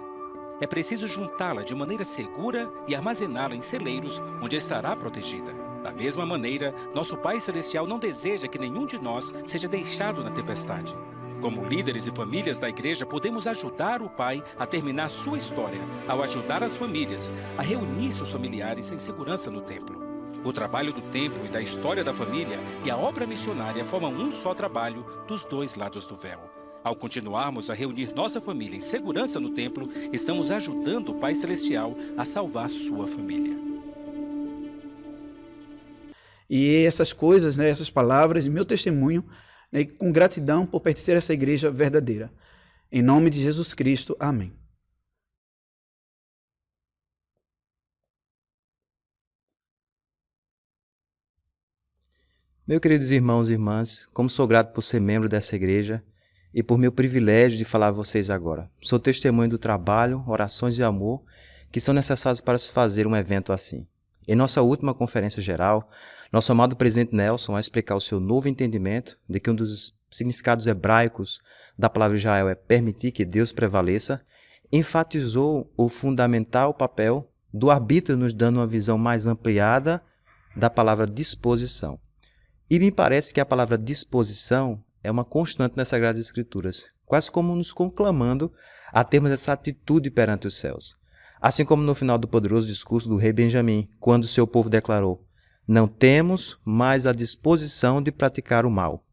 H: é preciso juntá-la de maneira segura e armazená-la em celeiros onde estará protegida. Da mesma maneira, nosso Pai Celestial não deseja que nenhum de nós seja deixado na tempestade. Como líderes e famílias da igreja, podemos ajudar o Pai a terminar sua história, ao ajudar as famílias a reunir seus familiares em segurança no templo. O trabalho do templo e da história da família e a obra missionária formam um só trabalho dos dois lados do véu. Ao continuarmos a reunir nossa família em segurança no templo, estamos ajudando o Pai Celestial a salvar sua família.
G: E essas coisas, né, essas palavras, meu testemunho, né, com gratidão por pertencer a essa igreja verdadeira. Em nome de Jesus Cristo, amém.
I: Meus queridos irmãos e irmãs, como sou grato por ser membro dessa igreja e por meu privilégio de falar a vocês agora. Sou testemunho do trabalho, orações e amor que são necessários para se fazer um evento assim. Em nossa última conferência geral, nosso amado presidente Nelson, ao explicar o seu novo entendimento de que um dos significados hebraicos da palavra Israel é permitir que Deus prevaleça, enfatizou o fundamental papel do arbítrio, nos dando uma visão mais ampliada da palavra disposição. E me parece que a palavra disposição é uma constante nas Sagradas Escrituras, quase como nos conclamando a termos essa atitude perante os céus. Assim como no final do poderoso discurso do rei Benjamim, quando seu povo declarou: não temos mais a disposição de praticar o mal.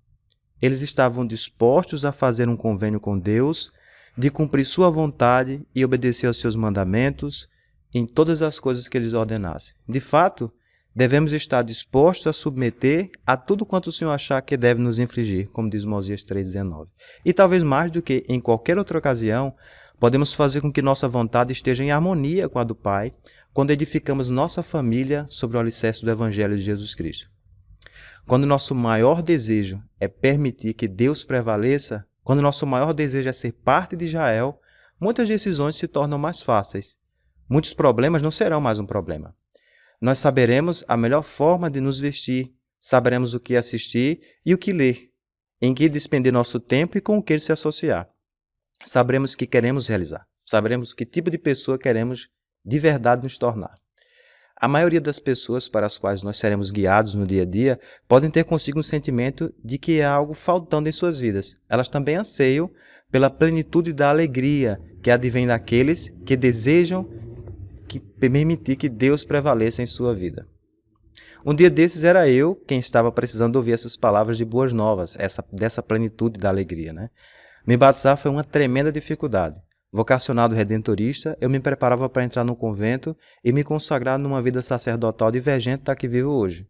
I: Eles estavam dispostos a fazer um convênio com Deus, de cumprir sua vontade e obedecer aos seus mandamentos em todas as coisas que eles ordenassem. De fato, devemos estar dispostos a submeter a tudo quanto o Senhor achar que deve nos infligir, como diz Mosias 3,19. E talvez mais do que em qualquer outra ocasião, podemos fazer com que nossa vontade esteja em harmonia com a do Pai, quando edificamos nossa família sobre o alicerce do Evangelho de Jesus Cristo. Quando nosso maior desejo é permitir que Deus prevaleça, quando nosso maior desejo é ser parte de Israel, muitas decisões se tornam mais fáceis. Muitos problemas não serão mais um problema. Nós saberemos a melhor forma de nos vestir, saberemos o que assistir e o que ler, em que despender nosso tempo e com o que se associar. Saberemos o que queremos realizar, saberemos que tipo de pessoa queremos de verdade nos tornar. A maioria das pessoas para as quais nós seremos guiados no dia a dia podem ter consigo um sentimento de que há algo faltando em suas vidas. Elas também anseiam pela plenitude da alegria que advém daqueles que desejam permitir que Deus prevaleça em sua vida. Um dia desses era eu quem estava precisando ouvir essas palavras de boas novas, dessa plenitude da alegria, né? Me batizar foi uma tremenda dificuldade. Vocacionado redentorista, eu me preparava para entrar no convento e me consagrar numa vida sacerdotal divergente da que vivo hoje.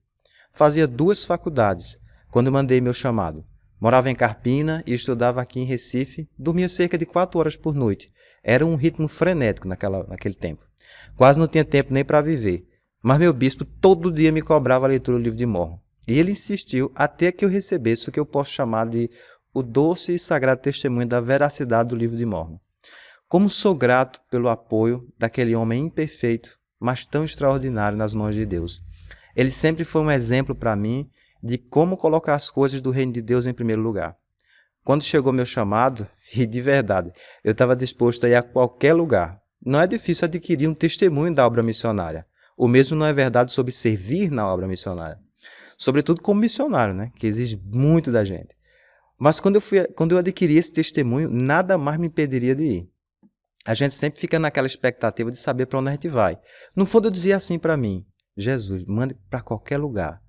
I: Fazia 2 faculdades quando mandei meu chamado. Morava em Carpina e estudava aqui em Recife, dormia cerca de 4 horas por noite. Era um ritmo frenético naquele tempo. Quase não tinha tempo nem para viver. Mas meu bispo todo dia me cobrava a leitura do livro de Mórmon. E ele insistiu até que eu recebesse o que eu posso chamar de o doce e sagrado testemunho da veracidade do livro de Mórmon. Como sou grato pelo apoio daquele homem imperfeito, mas tão extraordinário nas mãos de Deus. Ele sempre foi um exemplo para mim de como colocar as coisas do reino de Deus em primeiro lugar. Quando chegou meu chamado, e de verdade, eu estava disposto a ir a qualquer lugar. Não é difícil adquirir um testemunho da obra missionária. O mesmo não é verdade sobre servir na obra missionária. Sobretudo como missionário, né? Que exige muito da gente. Mas quando eu adquiri esse testemunho, nada mais me impediria de ir. A gente sempre fica naquela expectativa de saber para onde a gente vai. No fundo, eu dizia assim para mim: Jesus, mande para qualquer lugar.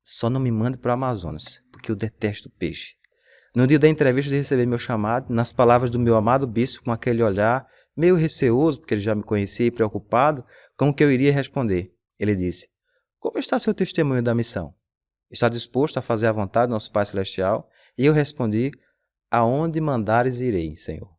I: Só não me mande para o Amazonas, porque eu detesto peixe. No dia da entrevista de receber meu chamado, nas palavras do meu amado bispo, com aquele olhar meio receoso, porque ele já me conhecia e preocupado, com o que eu iria responder. Ele disse: como está seu testemunho da missão? Está disposto a fazer a vontade do nosso Pai Celestial? E eu respondi: aonde mandares irei, Senhor.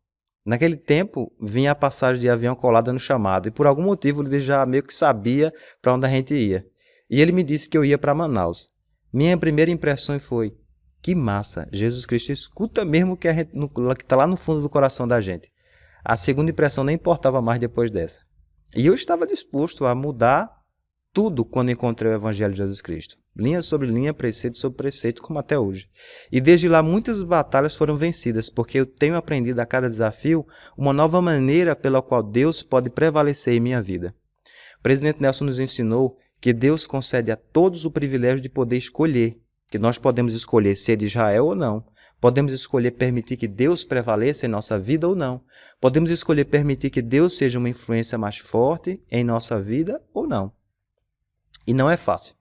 I: Naquele tempo, vinha a passagem de avião colada no chamado, e por algum motivo ele já meio que sabia para onde a gente ia. E ele me disse que eu ia para Manaus. Minha primeira impressão foi: que massa, Jesus Cristo escuta mesmo o que está lá no fundo do coração da gente. A segunda impressão nem importava mais depois dessa. E eu estava disposto a mudar tudo quando encontrei o Evangelho de Jesus Cristo. Linha sobre linha, preceito sobre preceito, como até hoje. E desde lá muitas batalhas foram vencidas, porque eu tenho aprendido a cada desafio uma nova maneira pela qual Deus pode prevalecer em minha vida. O presidente Nelson nos ensinou que Deus concede a todos o privilégio de poder escolher, que nós podemos escolher ser de Israel ou não. Podemos escolher permitir que Deus prevaleça em nossa vida ou não. Podemos escolher permitir que Deus seja uma influência mais forte em nossa vida ou não. E não é fácil.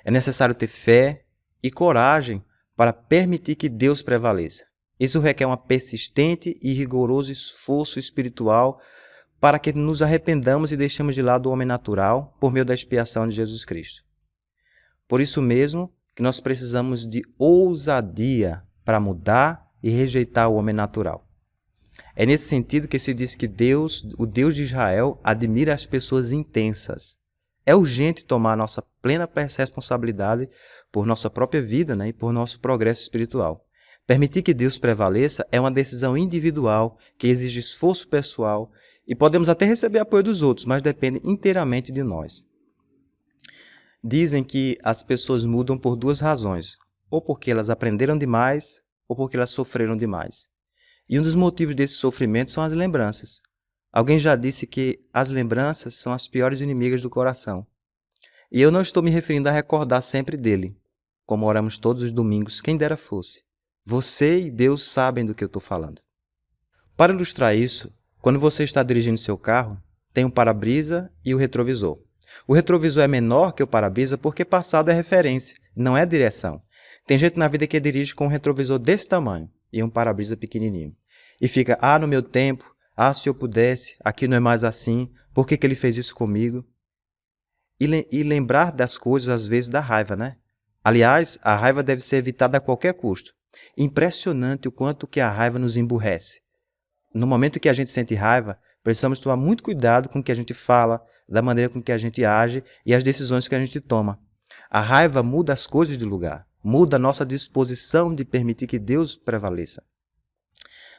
I: É necessário ter fé e coragem para permitir que Deus prevaleça. Isso requer um persistente e rigoroso esforço espiritual para que nos arrependamos e deixemos de lado o homem natural por meio da expiação de Jesus Cristo. Por isso mesmo que nós precisamos de ousadia para mudar e rejeitar o homem natural. É nesse sentido que se diz que Deus, o Deus de Israel, admira as pessoas intensas. É urgente tomar nossa plena responsabilidade por nossa própria vida, e por nosso progresso espiritual. Permitir que Deus prevaleça é uma decisão individual que exige esforço pessoal e podemos até receber apoio dos outros, mas depende inteiramente de nós. Dizem que as pessoas mudam por duas razões, ou porque elas aprenderam demais, ou porque elas sofreram demais. E um dos motivos desse sofrimento são as lembranças. Alguém já disse que as lembranças são as piores inimigas do coração. E eu não estou me referindo a recordar sempre dele, como oramos todos os domingos, quem dera fosse. Você e Deus sabem do que eu estou falando. Para ilustrar isso, quando você está dirigindo seu carro, tem um para-brisa e o retrovisor. O retrovisor é menor que o para-brisa porque passado é referência, não é direção. Tem gente na vida que dirige com um retrovisor desse tamanho e um para-brisa pequenininho. E fica, no meu tempo, se eu pudesse, aqui não é mais assim, por que ele fez isso comigo? E lembrar das coisas às vezes dá raiva, né? Aliás, a raiva deve ser evitada a qualquer custo. Impressionante o quanto que a raiva nos emburrece. No momento que a gente sente raiva, precisamos tomar muito cuidado com o que a gente fala, da maneira com que a gente age e as decisões que a gente toma. A raiva muda as coisas de lugar, muda a nossa disposição de permitir que Deus prevaleça.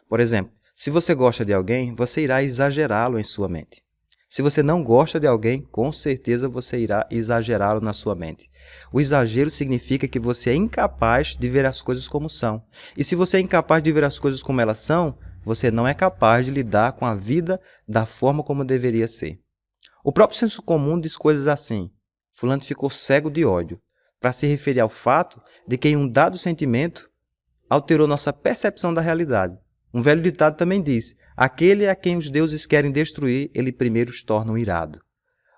I: Por exemplo, se você gosta de alguém, você irá exagerá-lo em sua mente. Se você não gosta de alguém, com certeza você irá exagerá-lo na sua mente. O exagero significa que você é incapaz de ver as coisas como são. E se você é incapaz de ver as coisas como elas são, você não é capaz de lidar com a vida da forma como deveria ser. O próprio senso comum diz coisas assim: fulano ficou cego de ódio, para se referir ao fato de que em um dado sentimento alterou nossa percepção da realidade. Um velho ditado também diz: aquele a quem os deuses querem destruir, ele primeiro os torna irado.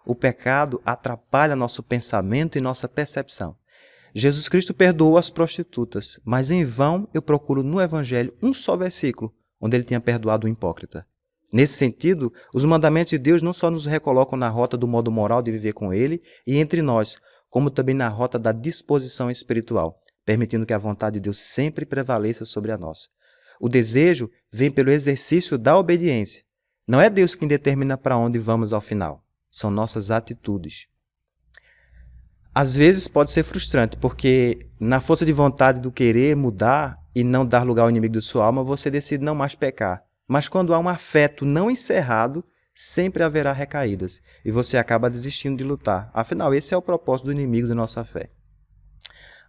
I: O pecado atrapalha nosso pensamento e nossa percepção. Jesus Cristo perdoou as prostitutas, mas em vão eu procuro no Evangelho um só versículo onde ele tinha perdoado o hipócrita. Nesse sentido, os mandamentos de Deus não só nos recolocam na rota do modo moral de viver com ele e entre nós, como também na rota da disposição espiritual, permitindo que a vontade de Deus sempre prevaleça sobre a nossa. O desejo vem pelo exercício da obediência. Não é Deus quem determina para onde vamos ao final. São nossas atitudes. Às vezes pode ser frustrante, porque na força de vontade do querer mudar e não dar lugar ao inimigo de sua alma, você decide não mais pecar. Mas quando há um afeto não encerrado, sempre haverá recaídas. E você acaba desistindo de lutar. Afinal, esse é o propósito do inimigo da nossa fé.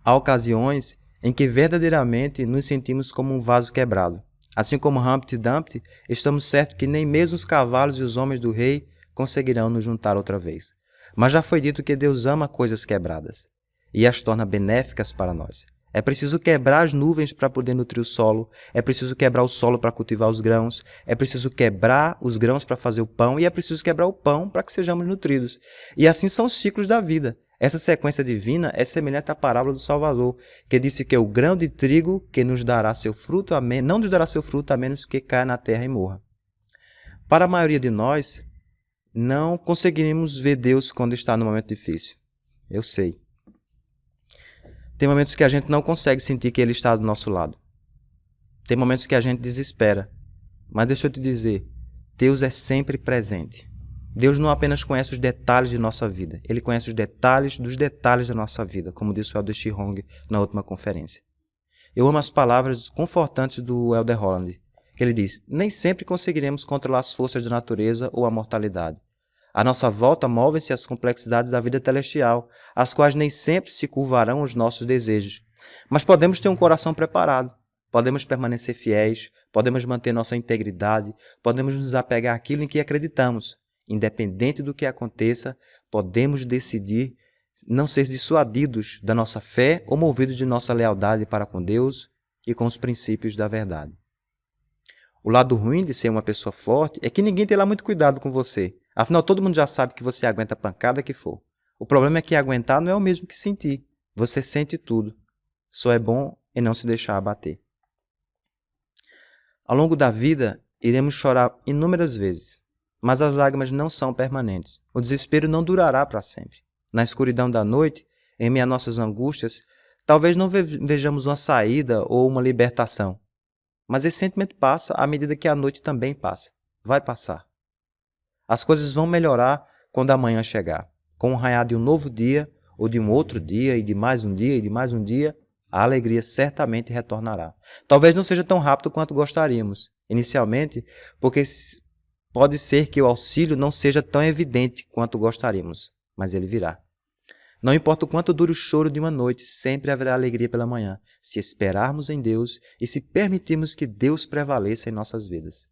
I: Há ocasiões em que verdadeiramente nos sentimos como um vaso quebrado. Assim como Humpty Dumpty, estamos certos que nem mesmo os cavalos e os homens do rei conseguirão nos juntar outra vez. Mas já foi dito que Deus ama coisas quebradas e as torna benéficas para nós. É preciso quebrar as nuvens para poder nutrir o solo, é preciso quebrar o solo para cultivar os grãos, é preciso quebrar os grãos para fazer o pão e é preciso quebrar o pão para que sejamos nutridos. E assim são os ciclos da vida. Essa sequência divina é semelhante à parábola do Salvador, que disse que o grão de trigo que nos dará seu fruto, não nos dará seu fruto a menos que caia na terra e morra. Para a maioria de nós, não conseguiremos ver Deus quando está no momento difícil. Eu sei. Tem momentos que a gente não consegue sentir que Ele está do nosso lado. Tem momentos que a gente desespera. Mas deixa eu te dizer, Deus é sempre presente. Deus não apenas conhece os detalhes de nossa vida, Ele conhece os detalhes dos detalhes da nossa vida, como disse o Elder Chihong na última conferência. Eu amo as palavras confortantes do Elder Holland, que ele diz: nem sempre conseguiremos controlar as forças da natureza ou a mortalidade. À nossa volta movem-se as complexidades da vida celestial, as quais nem sempre se curvarão aos nossos desejos. Mas podemos ter um coração preparado, podemos permanecer fiéis, podemos manter nossa integridade, podemos nos apegar àquilo em que acreditamos. Independente do que aconteça, podemos decidir não ser dissuadidos da nossa fé ou movidos de nossa lealdade para com Deus e com os princípios da verdade. O lado ruim de ser uma pessoa forte é que ninguém tem lá muito cuidado com você. Afinal, todo mundo já sabe que você aguenta a pancada que for. O problema é que aguentar não é o mesmo que sentir. Você sente tudo. Só é bom em não se deixar abater. Ao longo da vida, iremos chorar inúmeras vezes. Mas as lágrimas não são permanentes. O desespero não durará para sempre. Na escuridão da noite, em meio a nossas angústias, talvez não vejamos uma saída ou uma libertação. Mas esse sentimento passa à medida que a noite também passa. Vai passar. As coisas vão melhorar quando a manhã chegar. Com o raiar de um novo dia, ou de um outro dia, e de mais um dia, e de mais um dia, a alegria certamente retornará. Talvez não seja tão rápido quanto gostaríamos, inicialmente, porque pode ser que o auxílio não seja tão evidente quanto gostaríamos, mas ele virá. Não importa o quanto dure o choro de uma noite, sempre haverá alegria pela manhã, se esperarmos em Deus e se permitirmos que Deus prevaleça em nossas vidas.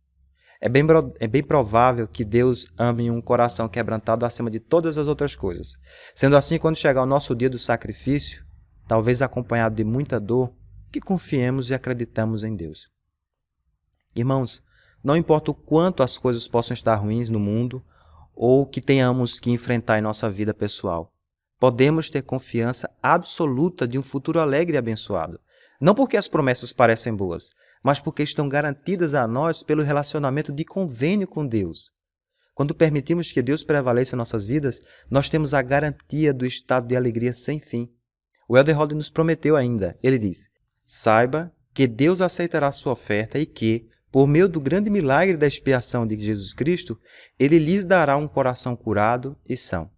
I: É bem provável que Deus ame um coração quebrantado acima de todas as outras coisas. Sendo assim, quando chegar o nosso dia do sacrifício, talvez acompanhado de muita dor, que confiemos e acreditamos em Deus. Irmãos, não importa o quanto as coisas possam estar ruins no mundo ou que tenhamos que enfrentar em nossa vida pessoal, podemos ter confiança absoluta de um futuro alegre e abençoado. Não porque as promessas parecem boas, mas porque estão garantidas a nós pelo relacionamento de convênio com Deus. Quando permitimos que Deus prevaleça em nossas vidas, nós temos a garantia do estado de alegria sem fim. O Elder Holden nos prometeu ainda, ele diz: saiba que Deus aceitará sua oferta e que, por meio do grande milagre da expiação de Jesus Cristo, Ele lhes dará um coração curado e são.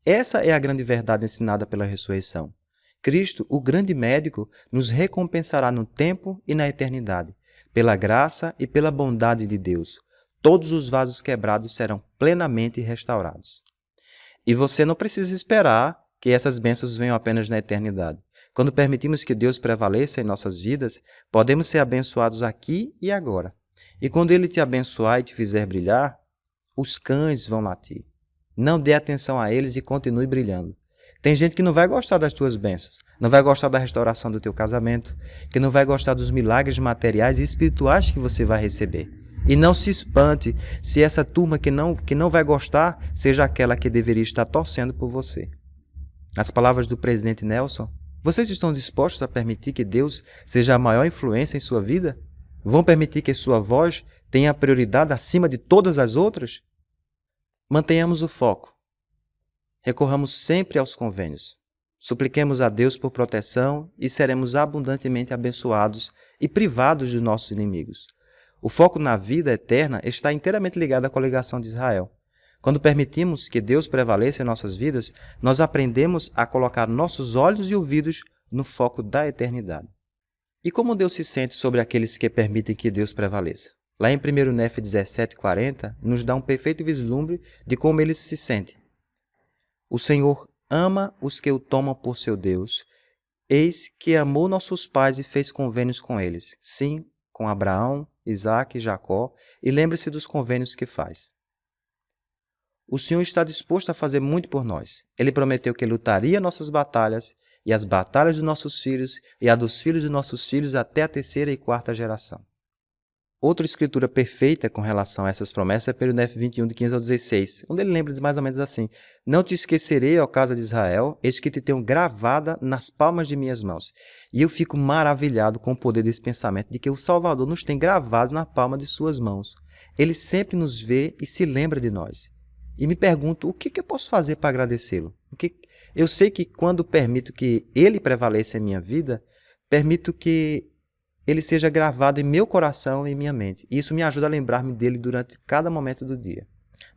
I: Essa é a grande verdade ensinada pela ressurreição. Cristo, o grande médico, nos recompensará no tempo e na eternidade, pela graça e pela bondade de Deus. Todos os vasos quebrados serão plenamente restaurados. E você não precisa esperar que essas bênçãos venham apenas na eternidade. Quando permitimos que Deus prevaleça em nossas vidas, podemos ser abençoados aqui e agora. E quando Ele te abençoar e te fizer brilhar, os cães vão latir. Não dê atenção a eles e continue brilhando. Tem gente que não vai gostar das tuas bênçãos, não vai gostar da restauração do teu casamento, que não vai gostar dos milagres materiais e espirituais que você vai receber. E não se espante se essa turma que não vai gostar seja aquela que deveria estar torcendo por você. As palavras do presidente Nelson: vocês estão dispostos a permitir que Deus seja a maior influência em sua vida? Vão permitir que sua voz tenha prioridade acima de todas as outras? Mantenhamos o foco. Recorramos sempre aos convênios. Supliquemos a Deus por proteção e seremos abundantemente abençoados e privados de nossos inimigos. O foco na vida eterna está inteiramente ligado à coligação de Israel. Quando permitimos que Deus prevaleça em nossas vidas, nós aprendemos a colocar nossos olhos e ouvidos no foco da eternidade. E como Deus se sente sobre aqueles que permitem que Deus prevaleça? Lá em 1 Nef 17:40, nos dá um perfeito vislumbre de como ele se sente. O Senhor ama os que o tomam por seu Deus. Eis que amou nossos pais e fez convênios com eles. Sim, com Abraão, Isaque e Jacó, e lembre-se dos convênios que faz. O Senhor está disposto a fazer muito por nós. Ele prometeu que lutaria nossas batalhas, e as batalhas dos nossos filhos, e a dos filhos dos nossos filhos até a 3ª e 4ª geração. Outra escritura perfeita com relação a essas promessas é pelo Nef 21, de 15 ao 16, onde ele lembra mais ou menos assim: não te esquecerei, ó casa de Israel, eis que te tenho gravada nas palmas de minhas mãos. E eu fico maravilhado com o poder desse pensamento, de que o Salvador nos tem gravado na palma de suas mãos. Ele sempre nos vê e se lembra de nós. E me pergunto, o que eu posso fazer para agradecê-lo? Eu sei que quando permito que Ele prevaleça em minha vida, permito que Ele seja gravado em meu coração e em minha mente. E isso me ajuda a lembrar-me dele durante cada momento do dia.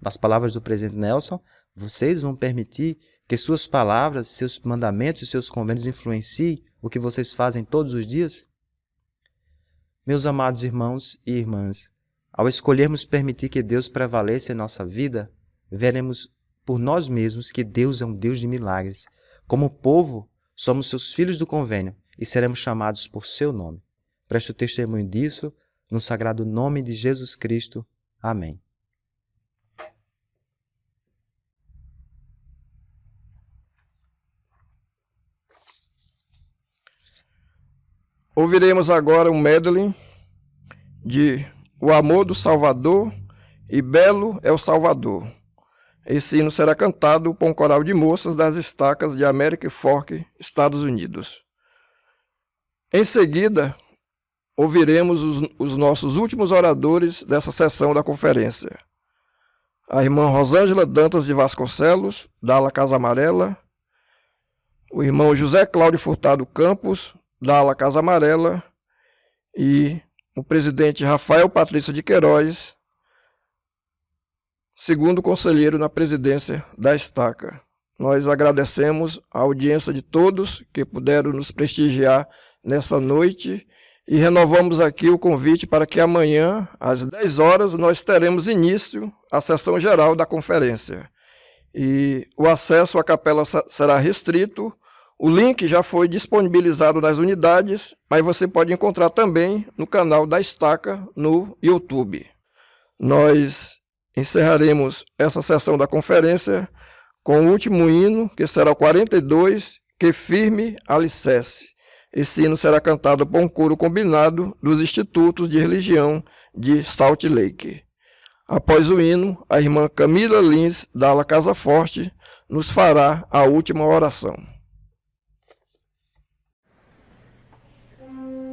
I: Nas palavras do presidente Nelson, vocês vão permitir que suas palavras, seus mandamentos e seus convênios influenciem o que vocês fazem todos os dias? Meus amados irmãos e irmãs, ao escolhermos permitir que Deus prevaleça em nossa vida, veremos por nós mesmos que Deus é um Deus de milagres. Como povo, somos seus filhos do convênio e seremos chamados por seu nome. Preste o testemunho disso no sagrado nome de Jesus Cristo. Amém.
D: Ouviremos agora um medley de O Amor do Salvador e Belo é o Salvador. Esse hino será cantado por um coral de moças das estacas de American Fork, Estados Unidos. Em seguida, ouviremos os nossos últimos oradores dessa sessão da conferência. A irmã Rosângela Dantas de Vasconcelos, da ala Casa Amarela, o irmão José Cláudio Furtado Campos, da ala Casa Amarela, e o presidente Rafael Patrício de Queiroz, segundo conselheiro na presidência da Estaca. Nós agradecemos a audiência de todos que puderam nos prestigiar nessa noite e renovamos aqui o convite para que amanhã, às 10 horas, nós teremos início à sessão geral da conferência. E o acesso à capela será restrito. O link já foi disponibilizado nas unidades, mas você pode encontrar também no canal da Estaca no YouTube. Nós encerraremos essa sessão da conferência com o último hino, que será o 42, Que Firme Alicerce. Esse hino será cantado por um coro combinado dos Institutos de Religião de Salt Lake. Após o hino, a irmã Camila Lins, da ala Casa Forte, nos fará a última oração.
C: In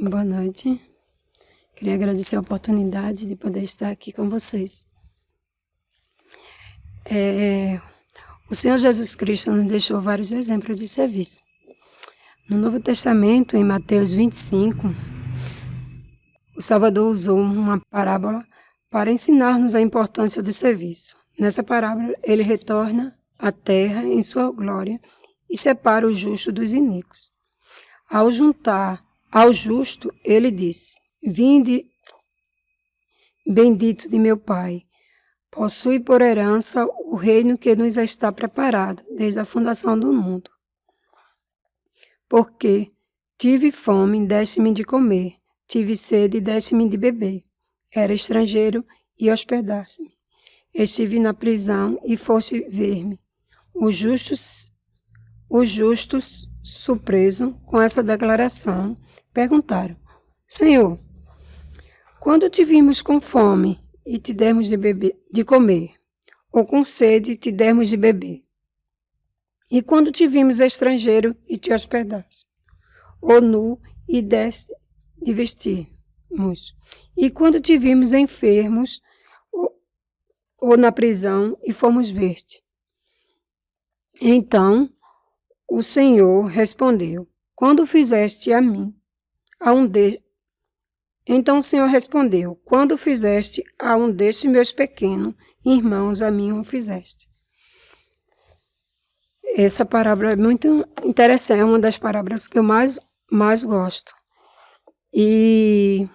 J: Boa noite. Queria agradecer a oportunidade de poder estar aqui com vocês. O Senhor Jesus Cristo nos deixou vários exemplos de serviço. No Novo Testamento, em Mateus 25, o Salvador usou uma parábola para ensinar-nos a importância do serviço. Nessa parábola, ele retorna à terra em sua glória e separa o justo dos iníquos. Ao juntar ao justo, ele disse: Vinde, bendito de meu Pai, possui por herança o reino que nos está preparado desde a fundação do mundo. Porque tive fome, deste-me de comer, tive sede, deste-me de beber. Era estrangeiro e hospedaste-me. Estive na prisão e foste ver-me. Os justos, surpresos com essa declaração, perguntaram: Senhor, quando te vimos com fome e te demos de comer, ou com sede e te demos de beber? E quando te vimos estrangeiro e te hospedaste, ou nu e deste de vestirmos? E quando te vimos enfermos ou na prisão e fomos ver-te? Então o Senhor respondeu: Quando fizeste a mim, Então o Senhor respondeu: Quando fizeste a um destes meus pequenos irmãos, a mim o fizeste. Essa parábola é muito interessante, é uma das parábolas que eu mais gosto. E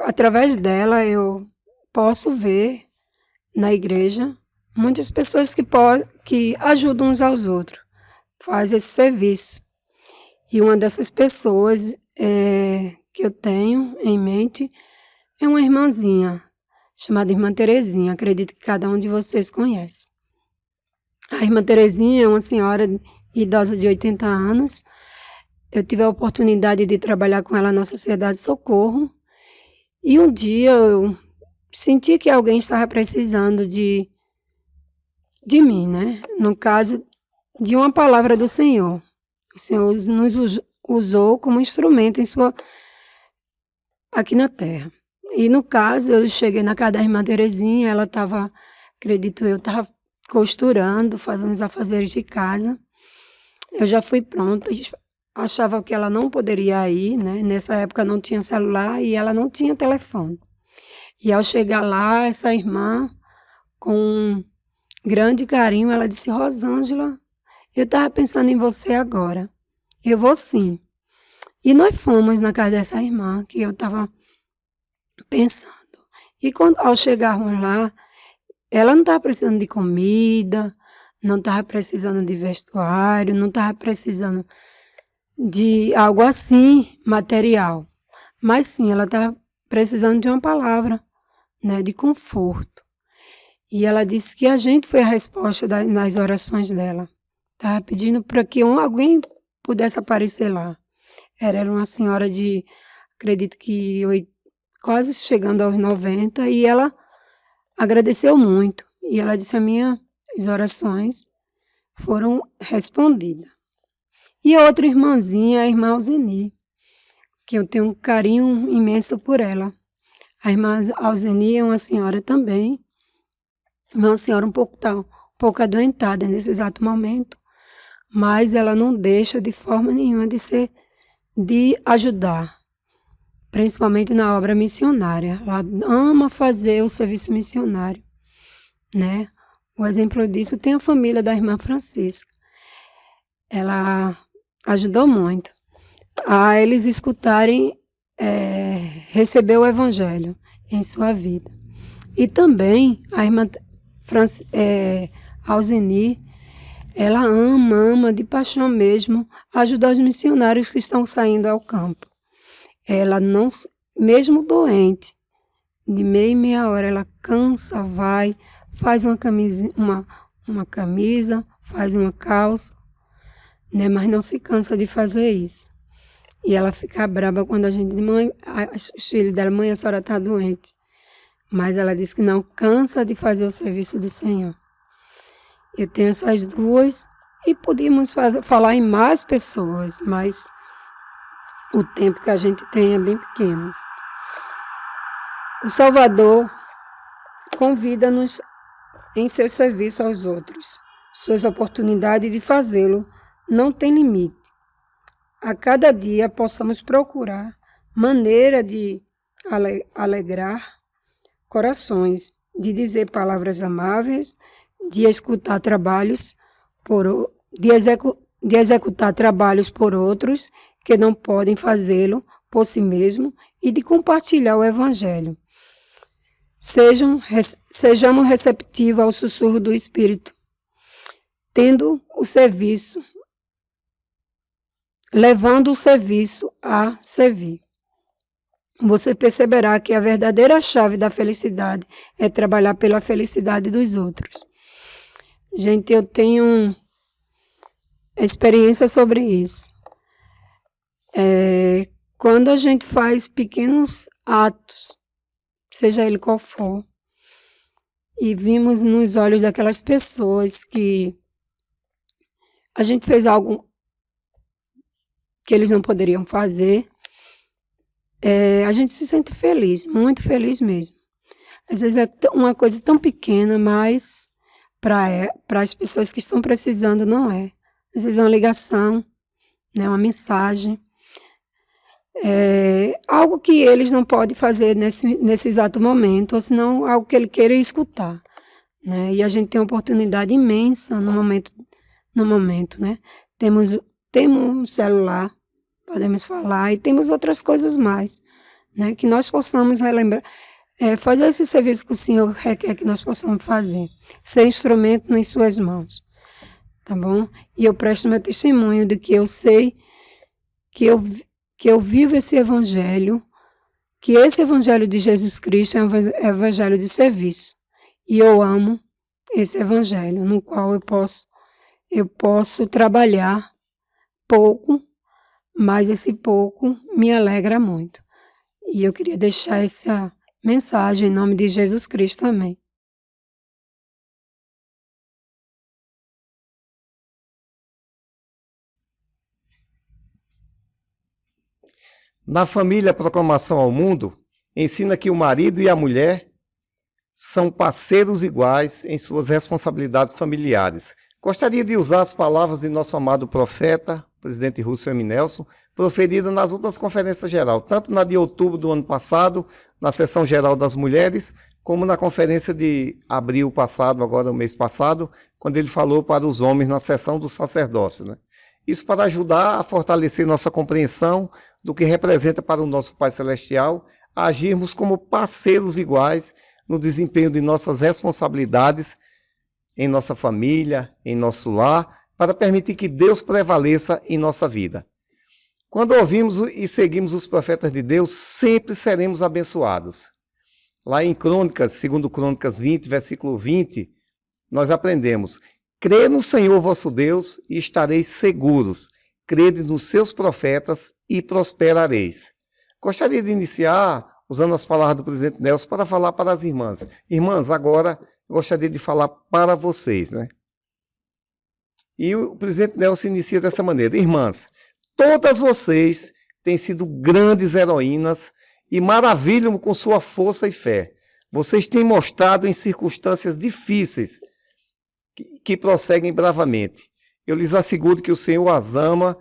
J: através dela eu posso ver na igreja muitas pessoas que ajudam uns aos outros, fazem esse serviço. E uma dessas pessoas que eu tenho em mente é uma irmãzinha, chamada Irmã Terezinha. Acredito que cada um de vocês conhece. A Irmã Terezinha é uma senhora idosa de 80 anos. Eu tive a oportunidade de trabalhar com ela na Sociedade Socorro. E um dia eu senti que alguém estava precisando de mim, né? No caso, de uma palavra do Senhor. O Senhor nos usou como instrumento aqui na Terra. E no caso, eu cheguei na casa da Irmã Terezinha, ela estava, acredito eu, estava costurando, fazendo os afazeres de casa. Eu já fui pronta, achava que ela não poderia ir, né? Nessa época não tinha celular e ela não tinha telefone. E ao chegar lá, essa irmã, com grande carinho, ela disse: Rosângela, eu estava pensando em você agora. Eu vou sim. E nós fomos na casa dessa irmã, que eu estava pensando. E ao chegarmos lá, ela não estava precisando de comida, não estava precisando de vestuário, não estava precisando de algo assim, material. Mas sim, ela estava precisando de uma palavra, né, de conforto. E ela disse que a gente foi a resposta nas orações dela. Estava pedindo para que alguém pudesse aparecer lá. Era uma senhora de, acredito que quase chegando aos 90, e ela agradeceu muito. E ela disse: as minhas orações foram respondidas. E a outra irmãzinha, a irmã Alzeni, que eu tenho um carinho imenso por ela. A irmã Alzeni é uma senhora também, uma senhora um pouco adoentada nesse exato momento, mas ela não deixa de forma nenhuma de ajudar, principalmente na obra missionária. Ela ama fazer o serviço missionário, né? O exemplo disso tem a família da irmã Francisca. Ela ajudou muito a eles escutarem, receber o evangelho em sua vida. E também a irmã Alzeni, ela ama de paixão mesmo ajudar os missionários que estão saindo ao campo. Ela não, mesmo doente, de meia em meia hora, ela cansa, vai, faz uma camisa, faz uma calça, né? Mas não se cansa de fazer isso. E ela fica brava quando a gente diz: mãe, os filhos dela: mãe, a senhora está doente. Mas ela diz que não cansa de fazer o serviço do Senhor. Eu tenho essas duas e podíamos falar em mais pessoas, mas o tempo que a gente tem é bem pequeno. O Salvador convida-nos em seu serviço aos outros. Suas oportunidades de fazê-lo não têm limite. A cada dia possamos procurar maneira de alegrar corações, de dizer palavras amáveis, de executar trabalhos por outros que não podem fazê-lo por si mesmo e de compartilhar o Evangelho. Sejamos receptivos ao sussurro do Espírito, levando o serviço a servir. Você perceberá que a verdadeira chave da felicidade é trabalhar pela felicidade dos outros. Gente, eu tenho experiência sobre isso. Quando a gente faz pequenos atos, seja ele qual for, e vimos nos olhos daquelas pessoas que a gente fez algo que eles não poderiam fazer, a gente se sente feliz, muito feliz mesmo. Às vezes é uma coisa tão pequena, mas para as pessoas que estão precisando não é. Às vezes é uma ligação, né, uma mensagem, algo que eles não podem fazer nesse exato momento, ou senão algo que ele queira escutar, né? E a gente tem uma oportunidade imensa no momento, né? Temos um celular, podemos falar, e temos outras coisas mais, né? Que nós possamos relembrar, fazer esse serviço que o Senhor requer que nós possamos fazer, ser instrumento nas suas mãos, tá bom? E eu presto meu testemunho de que eu sei que eu vivo esse evangelho, que esse evangelho de Jesus Cristo é um evangelho de serviço. E eu amo esse evangelho, no qual eu posso trabalhar pouco, mas esse pouco me alegra muito. E eu queria deixar essa mensagem em nome de Jesus Cristo. Amém.
K: Na família, a proclamação ao mundo ensina que o marido e a mulher são parceiros iguais em suas responsabilidades familiares. Gostaria de usar as palavras de nosso amado profeta, presidente Russell M. Nelson, proferidas nas últimas conferências gerais, tanto na de outubro do ano passado, na sessão geral das mulheres, como na conferência de abril passado, agora o mês passado, quando ele falou para os homens na sessão do sacerdócio, né? Isso para ajudar a fortalecer nossa compreensão do que representa para o nosso Pai Celestial agirmos como parceiros iguais no desempenho de nossas responsabilidades em nossa família, em nosso lar, para permitir que Deus prevaleça em nossa vida. Quando ouvimos e seguimos os profetas de Deus, sempre seremos abençoados. Lá em Crônicas, segundo Crônicas 20, versículo 20, nós aprendemos: crê no Senhor vosso Deus e estareis seguros. Crede nos seus profetas e prosperareis. Gostaria de iniciar usando as palavras do presidente Nelson para falar para as irmãs. Irmãs, agora gostaria de falar para vocês, né? E o presidente Nelson inicia dessa maneira: irmãs, todas vocês têm sido grandes heroínas e maravilham com sua força e fé. Vocês têm mostrado em circunstâncias difíceis que prosseguem bravamente. Eu lhes asseguro que o Senhor as ama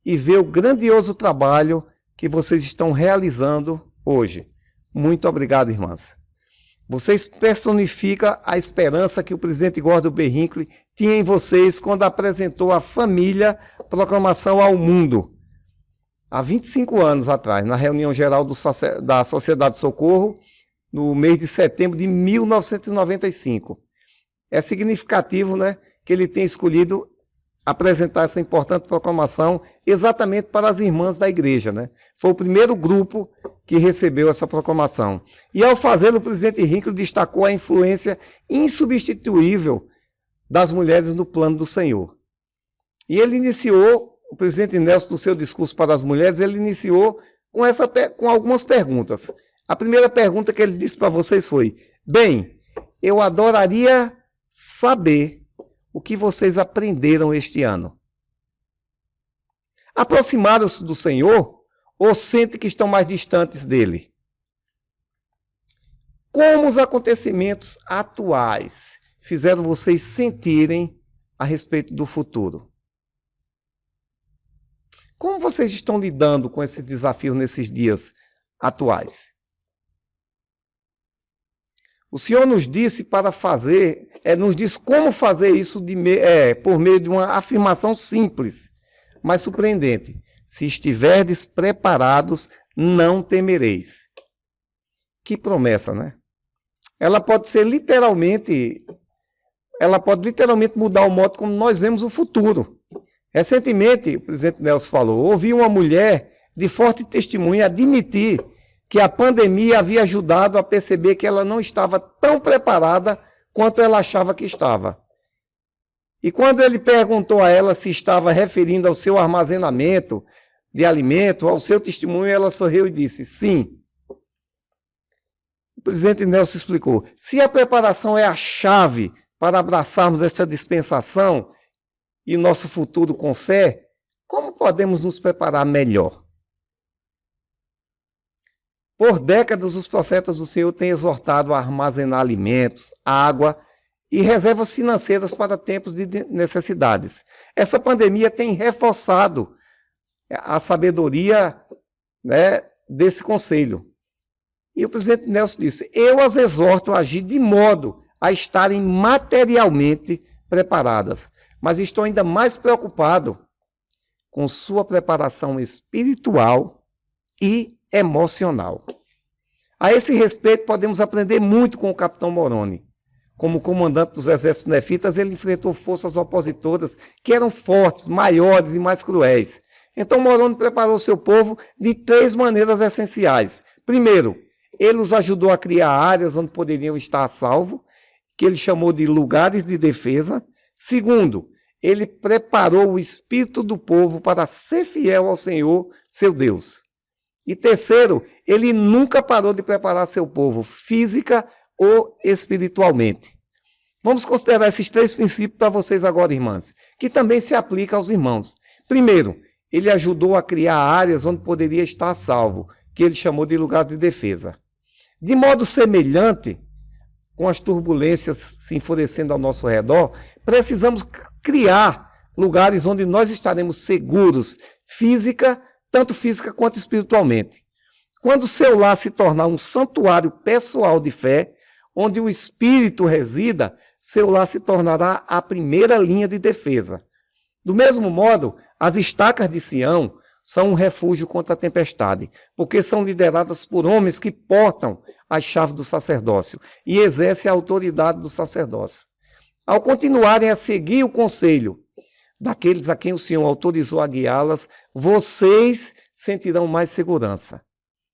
K: e vê o grandioso trabalho que vocês estão realizando hoje. Muito obrigado, irmãs. Vocês personificam a esperança que o presidente Gordon B. Hinckley tinha em vocês quando apresentou a família Proclamação ao Mundo. Há 25 anos atrás, na reunião geral da Sociedade de Socorro, no mês de setembro de 1995. É significativo, né, que ele tenha escolhido apresentar essa importante proclamação exatamente para as irmãs da igreja, né? Foi o primeiro grupo que recebeu essa proclamação. E ao fazê-lo, o presidente Hinckley destacou a influência insubstituível das mulheres no plano do Senhor. E ele iniciou, o presidente Nelson, no seu discurso para as mulheres, ele iniciou com algumas perguntas. A primeira pergunta que ele disse para vocês foi: bem, eu adoraria saber o que vocês aprenderam este ano. Aproximaram-se do Senhor ou sente que estão mais distantes dele? Como os acontecimentos atuais fizeram vocês sentirem a respeito do futuro? Como vocês estão lidando com esses desafios nesses dias atuais? O Senhor nos disse nos diz como fazer isso por meio de uma afirmação simples, mas surpreendente. Se estiverdes preparados, não temereis. Que promessa, né? Ela pode literalmente mudar o modo como nós vemos o futuro. Recentemente, o presidente Nelson falou, ouvi uma mulher de forte testemunho admitir que a pandemia havia ajudado a perceber que ela não estava tão preparada quanto ela achava que estava. E quando ele perguntou a ela se estava referindo ao seu armazenamento de alimento, ao seu testemunho, ela sorriu e disse, sim. O presidente Nelson explicou, se a preparação é a chave para abraçarmos esta dispensação e nosso futuro com fé, como podemos nos preparar melhor? Por décadas, os profetas do Senhor têm exortado a armazenar alimentos, água e reservas financeiras para tempos de necessidades. Essa pandemia tem reforçado a sabedoria, desse conselho. E o presidente Nelson disse, eu as exorto a agir de modo a estarem materialmente preparadas, mas estou ainda mais preocupado com sua preparação espiritual e emocional. A esse respeito, podemos aprender muito com o capitão Moroni. Como comandante dos exércitos nefitas, ele enfrentou forças opositoras que eram fortes, maiores e mais cruéis. Então Moroni preparou seu povo de 3 maneiras essenciais. Primeiro, ele os ajudou a criar áreas onde poderiam estar a salvo, que ele chamou de lugares de defesa. Segundo, ele preparou o espírito do povo para ser fiel ao Senhor, seu Deus. E terceiro, ele nunca parou de preparar seu povo, física ou espiritualmente. Vamos considerar esses 3 princípios para vocês agora, irmãs, que também se aplicam aos irmãos. Primeiro, ele ajudou a criar áreas onde poderia estar a salvo, que ele chamou de lugares de defesa. De modo semelhante, com as turbulências se enfurecendo ao nosso redor, precisamos criar lugares onde nós estaremos seguros, tanto física quanto espiritualmente. Quando o seu lar se tornar um santuário pessoal de fé, onde o Espírito resida, seu lar se tornará a primeira linha de defesa. Do mesmo modo, as estacas de Sião são um refúgio contra a tempestade, porque são lideradas por homens que portam as chaves do sacerdócio e exercem a autoridade do sacerdócio. Ao continuarem a seguir o conselho daqueles a quem o Senhor autorizou a guiá-las, vocês sentirão mais segurança.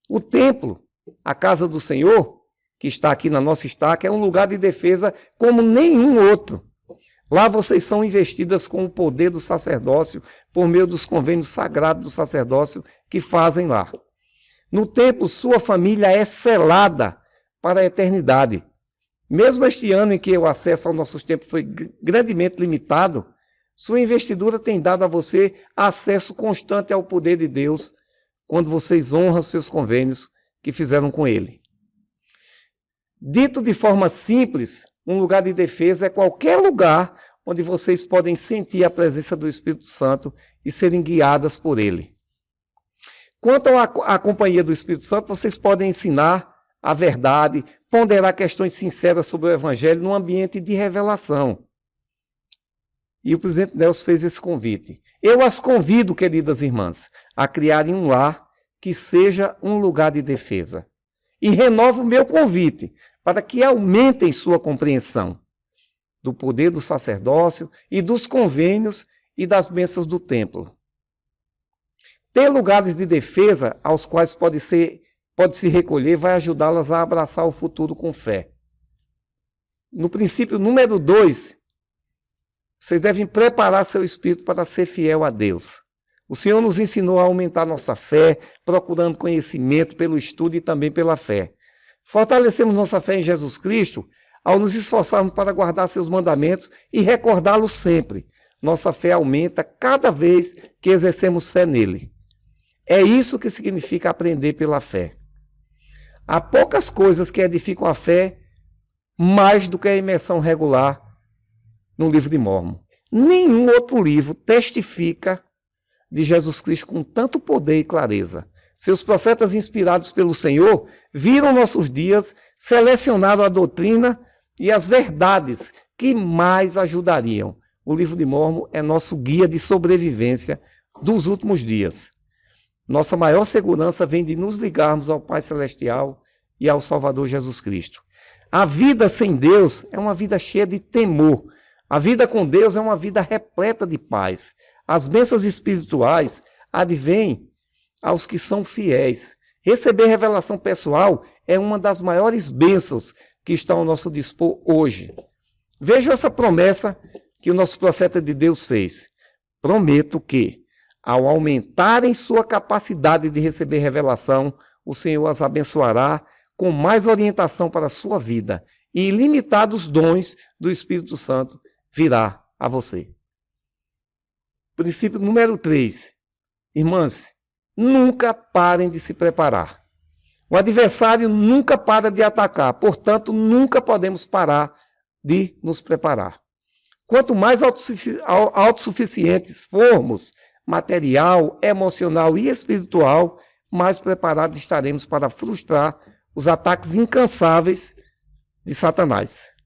K: O templo, a casa do Senhor, que está aqui na nossa estaca, é um lugar de defesa como nenhum outro. Lá vocês são investidas com o poder do sacerdócio por meio dos convênios sagrados do sacerdócio que fazem lá. No templo, sua família é selada para a eternidade. Mesmo este ano em que o acesso aos nossos templos foi grandemente limitado, sua investidura tem dado a você acesso constante ao poder de Deus quando vocês honram seus convênios que fizeram com Ele. Dito de forma simples, um lugar de defesa é qualquer lugar onde vocês podem sentir a presença do Espírito Santo e serem guiadas por Ele. Quanto à companhia do Espírito Santo, vocês podem ensinar a verdade, ponderar questões sinceras sobre o Evangelho num ambiente de revelação. E o presidente Nelson fez esse convite. Eu as convido, queridas irmãs, a criarem um lar que seja um lugar de defesa. E renovo o meu convite para que aumentem sua compreensão do poder do sacerdócio e dos convênios e das bênçãos do templo. Ter lugares de defesa aos quais pode se recolher vai ajudá-las a abraçar o futuro com fé. No princípio número 2, vocês devem preparar seu espírito para ser fiel a Deus. O Senhor nos ensinou a aumentar nossa fé, procurando conhecimento pelo estudo e também pela fé. Fortalecemos nossa fé em Jesus Cristo ao nos esforçarmos para guardar seus mandamentos e recordá-los sempre. Nossa fé aumenta cada vez que exercemos fé nele. É isso que significa aprender pela fé. Há poucas coisas que edificam a fé mais do que a imersão regular no livro de Mórmon. Nenhum outro livro testifica de Jesus Cristo com tanto poder e clareza. Seus profetas inspirados pelo Senhor viram nossos dias, selecionaram a doutrina e as verdades que mais ajudariam. O livro de Mórmon é nosso guia de sobrevivência dos últimos dias. Nossa maior segurança vem de nos ligarmos ao Pai Celestial e ao Salvador Jesus Cristo. A vida sem Deus é uma vida cheia de temor. A vida com Deus é uma vida repleta de paz. As bênçãos espirituais advêm aos que são fiéis. Receber revelação pessoal é uma das maiores bênçãos que está ao nosso dispor hoje. Veja essa promessa que o nosso profeta de Deus fez. Prometo que, ao aumentarem sua capacidade de receber revelação, o Senhor as abençoará com mais orientação para a sua vida e ilimitados dons do Espírito Santo virá a você. Princípio número 3. Irmãs, nunca parem de se preparar. O adversário nunca para de atacar, portanto, nunca podemos parar de nos preparar. Quanto mais autossuficientes formos, material, emocional e espiritual, mais preparados estaremos para frustrar os ataques incansáveis de Satanás.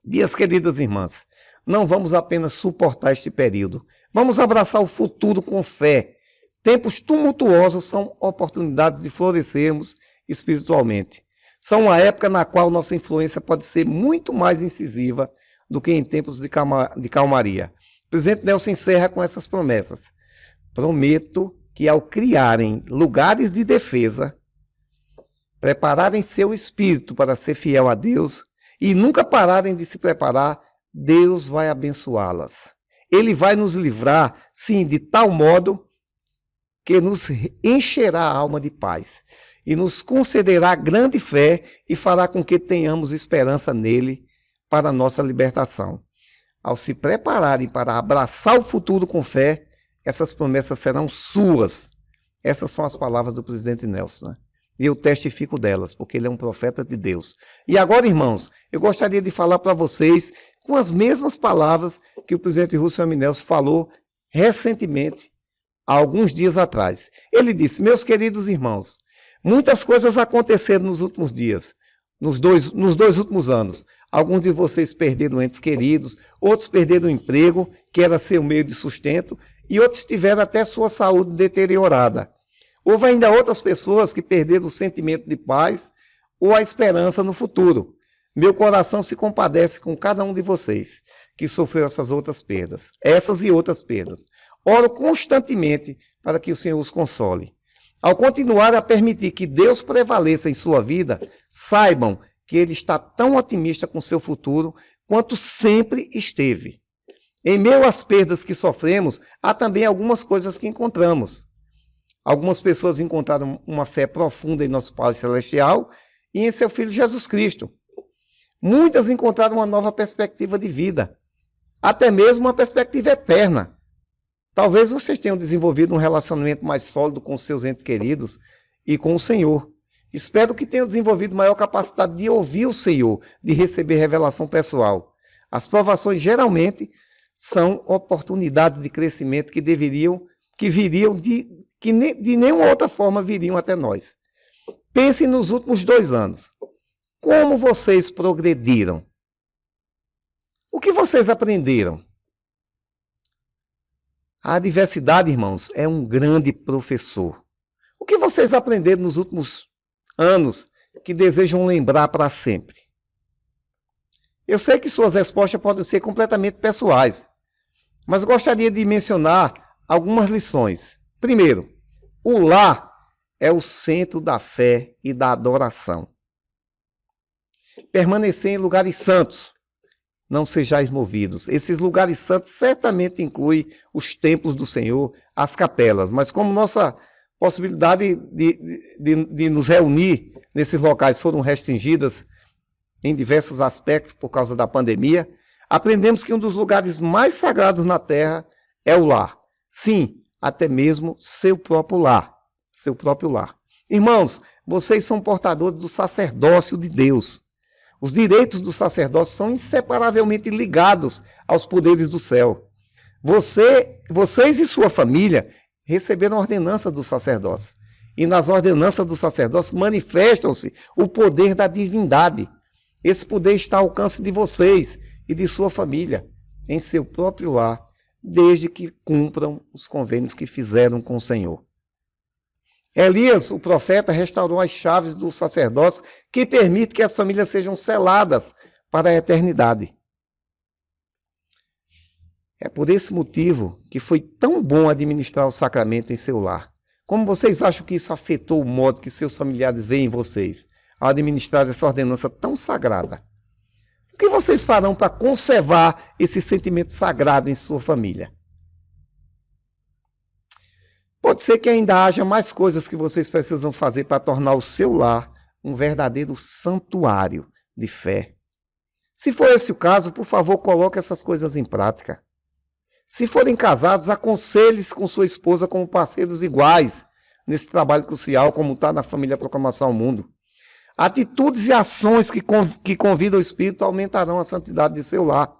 K: Minhas queridas irmãs, não vamos apenas suportar este período, vamos abraçar o futuro com fé. Tempos tumultuosos são oportunidades de florescermos espiritualmente. São uma época na qual nossa influência pode ser muito mais incisiva do que em tempos de calmaria. O presidente Nelson encerra com essas promessas. Prometo que ao criarem lugares de defesa, prepararem seu espírito para ser fiel a Deus e nunca pararem de se preparar, Deus vai abençoá-las. Ele vai nos livrar, sim, de tal modo que nos encherá a alma de paz e nos concederá grande fé e fará com que tenhamos esperança nele para a nossa libertação. Ao se prepararem para abraçar o futuro com fé, essas promessas serão suas. Essas são as palavras do presidente Nelson, né? E eu testifico delas, porque ele é um profeta de Deus. E agora, irmãos, eu gostaria de falar para vocês com as mesmas palavras que o presidente Russell M. Nelson falou recentemente, há alguns dias atrás. Ele disse: meus queridos irmãos, muitas coisas aconteceram nos últimos dias, nos dois últimos anos. Alguns de vocês perderam entes queridos, outros perderam o emprego, que era seu meio de sustento, e outros tiveram até sua saúde deteriorada. Houve ainda outras pessoas que perderam o sentimento de paz ou a esperança no futuro. Meu coração se compadece com cada um de vocês que sofreu essas outras perdas, essas e outras perdas. Oro constantemente para que o Senhor os console. Ao continuar a permitir que Deus prevaleça em sua vida, saibam que Ele está tão otimista com seu futuro quanto sempre esteve. Em meio às perdas que sofremos, há também algumas coisas que encontramos. Algumas pessoas encontraram uma fé profunda em nosso Pai Celestial e em seu Filho Jesus Cristo. Muitas encontraram uma nova perspectiva de vida, até mesmo uma perspectiva eterna. Talvez vocês tenham desenvolvido um relacionamento mais sólido com seus entes queridos e com o Senhor. Espero que tenham desenvolvido maior capacidade de ouvir o Senhor, de receber revelação pessoal. As provações geralmente são oportunidades de crescimento que viriam de nenhuma outra forma viriam até nós. Pensem nos últimos 2 anos. Como vocês progrediram? O que vocês aprenderam? A adversidade, irmãos, é um grande professor. O que vocês aprenderam nos últimos anos que desejam lembrar para sempre? Eu sei que suas respostas podem ser completamente pessoais, mas gostaria de mencionar algumas lições. Primeiro, o lar é o centro da fé e da adoração. Permanecer em lugares santos, não sejais movidos. Esses lugares santos certamente incluem os templos do Senhor, as capelas, mas como nossa possibilidade de nos reunir nesses locais foram restringidas em diversos aspectos por causa da pandemia, aprendemos que um dos lugares mais sagrados na terra é o lar. Sim, até mesmo seu próprio lar. Seu próprio lar. Irmãos, vocês são portadores do sacerdócio de Deus. Os direitos do sacerdócio são inseparavelmente ligados aos poderes do céu. Vocês e sua família receberam a ordenança do sacerdócio. E nas ordenanças do sacerdócio manifestam-se o poder da divindade. Esse poder está ao alcance de vocês e de sua família, em seu próprio lar, desde que cumpram os convênios que fizeram com o Senhor. Elias, o profeta, restaurou as chaves do sacerdócio que permite que as famílias sejam seladas para a eternidade. É por esse motivo que foi tão bom administrar o sacramento em seu lar. Como vocês acham que isso afetou o modo que seus familiares veem vocês ao administrar essa ordenança tão sagrada? O que vocês farão para conservar esse sentimento sagrado em sua família? Pode ser que ainda haja mais coisas que vocês precisam fazer para tornar o seu lar um verdadeiro santuário de fé. Se for esse o caso, por favor, coloque essas coisas em prática. Se forem casados, aconselhe-se com sua esposa como parceiros iguais nesse trabalho crucial, como está na família Proclamação ao Mundo. Atitudes e ações que convidam o Espírito aumentarão a santidade de seu lar.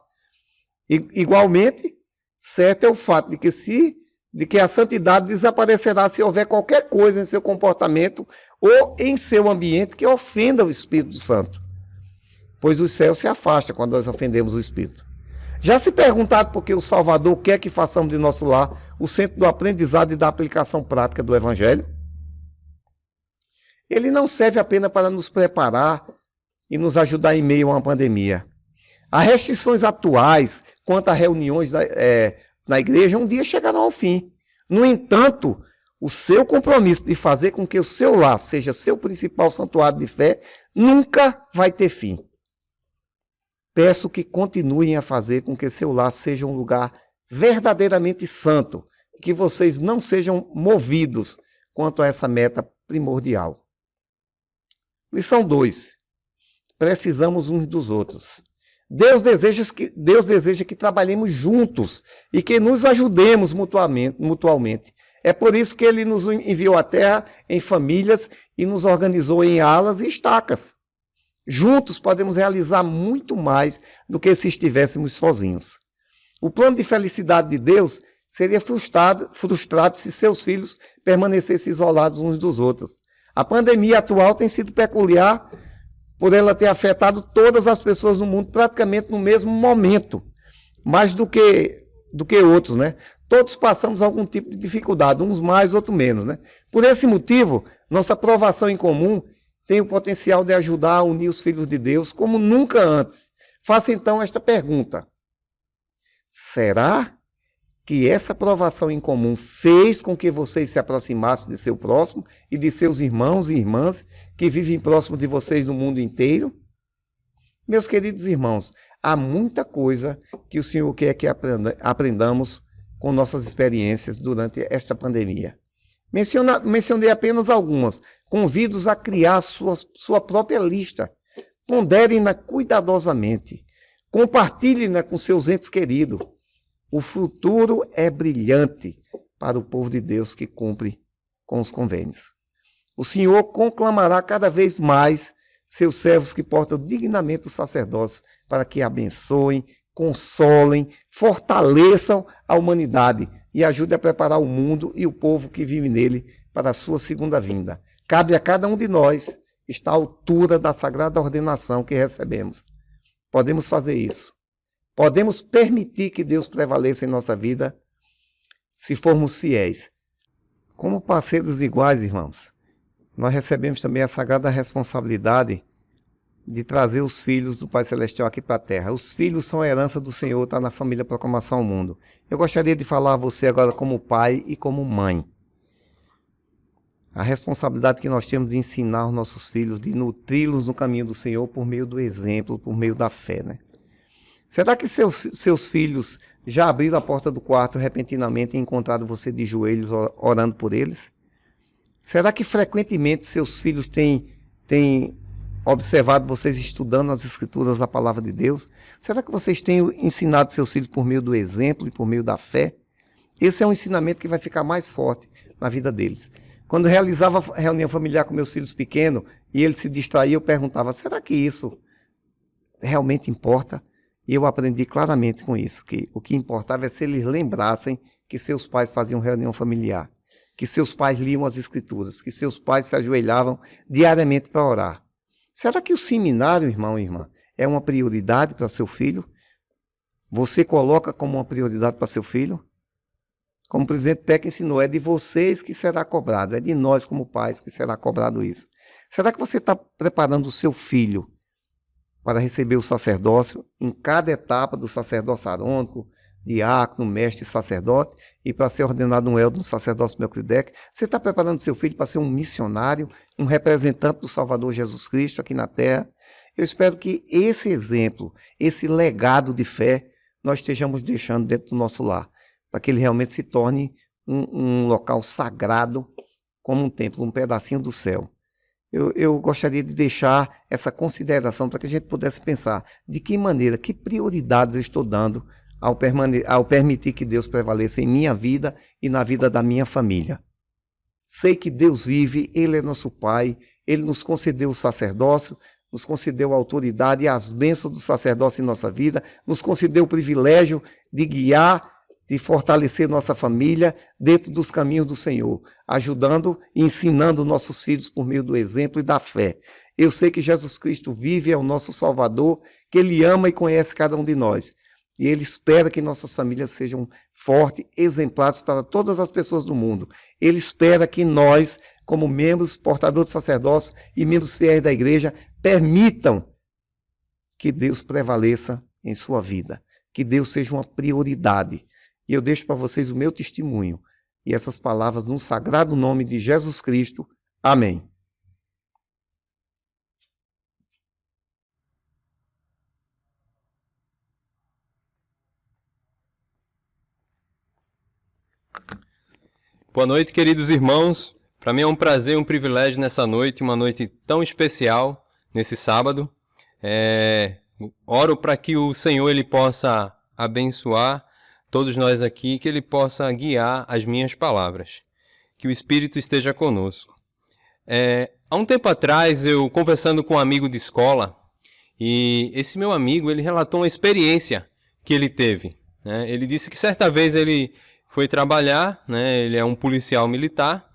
K: Igualmente, certo é o fato de que a santidade desaparecerá se houver qualquer coisa em seu comportamento ou em seu ambiente que ofenda o Espírito Santo. Pois o céu se afasta quando nós ofendemos o Espírito. Já se perguntado por que o Salvador quer que façamos de nosso lar o centro do aprendizado e da aplicação prática do Evangelho? Ele não serve apenas para nos preparar e nos ajudar em meio a uma pandemia. As restrições atuais quanto a reuniões na igreja um dia chegarão ao fim. No entanto, o seu compromisso de fazer com que o seu lar seja seu principal santuário de fé nunca vai ter fim. Peço que continuem a fazer com que seu lar seja um lugar verdadeiramente santo, e que vocês não sejam movidos quanto a essa meta primordial. Lição 2. Precisamos uns dos outros. Deus deseja que trabalhemos juntos e que nos ajudemos mutualmente. É por isso que Ele nos enviou à terra em famílias e nos organizou em alas e estacas. Juntos podemos realizar muito mais do que se estivéssemos sozinhos. O plano de felicidade de Deus seria frustrado se seus filhos permanecessem isolados uns dos outros. A pandemia atual tem sido peculiar por ela ter afetado todas as pessoas no mundo praticamente no mesmo momento, mais do que outros, né? Todos passamos algum tipo de dificuldade, uns mais, outros menos, né? Por esse motivo, nossa provação em comum tem o potencial de ajudar a unir os filhos de Deus como nunca antes. Faça então esta pergunta: será que essa provação em comum fez com que vocês se aproximassem de seu próximo e de seus irmãos e irmãs que vivem próximo de vocês no mundo inteiro? Meus queridos irmãos, há muita coisa que o Senhor quer que aprendamos com nossas experiências durante esta pandemia. Mencionei apenas algumas. Convido-os a criar sua própria lista. Ponderem-na cuidadosamente. Compartilhem-na com seus entes queridos. O futuro é brilhante para o povo de Deus que cumpre com os convênios. O Senhor conclamará cada vez mais seus servos que portam dignamente o sacerdócio para que abençoem, consolem, fortaleçam a humanidade e ajudem a preparar o mundo e o povo que vive nele para a sua segunda vinda. Cabe a cada um de nós estar à altura da sagrada ordenação que recebemos. Podemos fazer isso. Podemos permitir que Deus prevaleça em nossa vida se formos fiéis. Como parceiros iguais, irmãos, nós recebemos também a sagrada responsabilidade de trazer os filhos do Pai Celestial aqui para a Terra. Os filhos são a herança do Senhor, está na família Proclamação ao Mundo. Eu gostaria de falar a você agora como pai e como mãe. A responsabilidade que nós temos de ensinar os nossos filhos, de nutri-los no caminho do Senhor por meio do exemplo, por meio da fé, né? Será que seus filhos já abriram a porta do quarto repentinamente e encontraram você de joelhos orando por eles? Será que frequentemente seus filhos têm observado vocês estudando as Escrituras da Palavra de Deus? Será que vocês têm ensinado seus filhos por meio do exemplo e por meio da fé? Esse é um ensinamento que vai ficar mais forte na vida deles. Quando eu realizava reunião familiar com meus filhos pequenos e eles se distraíam, eu perguntava, será que isso realmente importa? E eu aprendi claramente com isso, que o que importava é se eles lembrassem que seus pais faziam reunião familiar, que seus pais liam as escrituras, que seus pais se ajoelhavam diariamente para orar. Será que o seminário, irmão e irmã, é uma prioridade para seu filho? Você coloca como uma prioridade para seu filho? Como o presidente Peck ensinou, é de vocês que será cobrado, é de nós como pais que será cobrado isso. Será que você está preparando o seu filho para receber o sacerdócio em cada etapa do sacerdócio arônico, diácono, mestre e sacerdote, e para ser ordenado um elder no sacerdócio Melquisedeque? Você está preparando seu filho para ser um missionário, um representante do Salvador Jesus Cristo aqui na terra? Eu espero que esse exemplo, esse legado de fé, nós estejamos deixando dentro do nosso lar, para que ele realmente se torne um local sagrado, como um templo, um pedacinho do céu. Eu gostaria de deixar essa consideração para que a gente pudesse pensar de que maneira, que prioridades eu estou dando ao permitir que Deus prevaleça em minha vida e na vida da minha família. Sei que Deus vive, Ele é nosso Pai, Ele nos concedeu o sacerdócio, nos concedeu a autoridade e as bênçãos do sacerdócio em nossa vida, nos concedeu o privilégio de guiar, de fortalecer nossa família dentro dos caminhos do Senhor, ajudando e ensinando nossos filhos por meio do exemplo e da fé. Eu sei que Jesus Cristo vive, é o nosso Salvador, que Ele ama e conhece cada um de nós. E Ele espera que nossas famílias sejam fortes, exemplares para todas as pessoas do mundo. Ele espera que nós, como membros, portadores de sacerdócio e membros fiéis da igreja, permitam que Deus prevaleça em sua vida, que Deus seja uma prioridade. E eu deixo para vocês o meu testemunho e essas palavras no sagrado nome de Jesus Cristo. Amém.
L: Boa noite, queridos irmãos. Para mim é um prazer, um privilégio nessa noite, uma noite tão especial, nesse sábado. Oro para que o Senhor ele possa abençoar todos nós aqui, que Ele possa guiar as minhas palavras, que o Espírito esteja conosco. Há um tempo atrás, eu conversando com um amigo de escola, e esse meu amigo, ele relatou uma experiência que ele teve, né? Ele disse que certa vez ele foi trabalhar, né? Ele é um policial militar,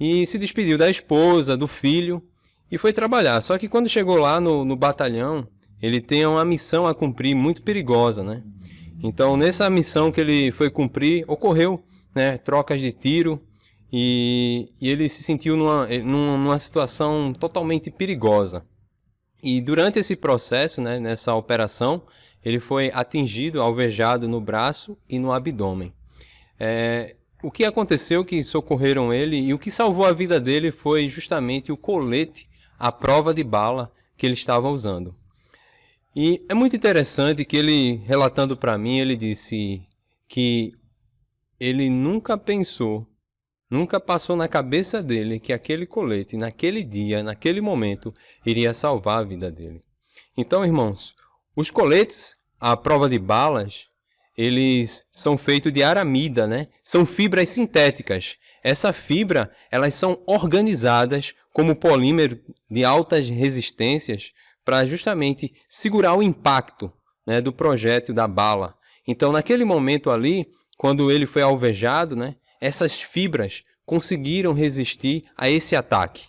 L: e se despediu da esposa, do filho, e foi trabalhar. Só que quando chegou lá no batalhão, ele tem uma missão a cumprir muito perigosa, né? Então, nessa missão que ele foi cumprir, ocorreu, né, trocas de tiro e ele se sentiu numa situação totalmente perigosa. E durante esse processo, né, nessa operação, ele foi atingido, alvejado no braço e no abdômen. O que aconteceu que socorreram ele e o que salvou a vida dele foi justamente o colete à prova de bala que ele estava usando. E é muito interessante que ele, relatando para mim, ele disse que ele nunca pensou, nunca passou na cabeça dele que aquele colete, naquele dia, naquele momento, iria salvar a vida dele. Então, irmãos, os coletes à prova de balas, eles são feitos de aramida, né? São fibras sintéticas. Essa fibra, elas são organizadas como polímero de altas resistências, para justamente segurar o impacto, né, do projétil da bala. Então, naquele momento ali, quando ele foi alvejado, né, essas fibras conseguiram resistir a esse ataque.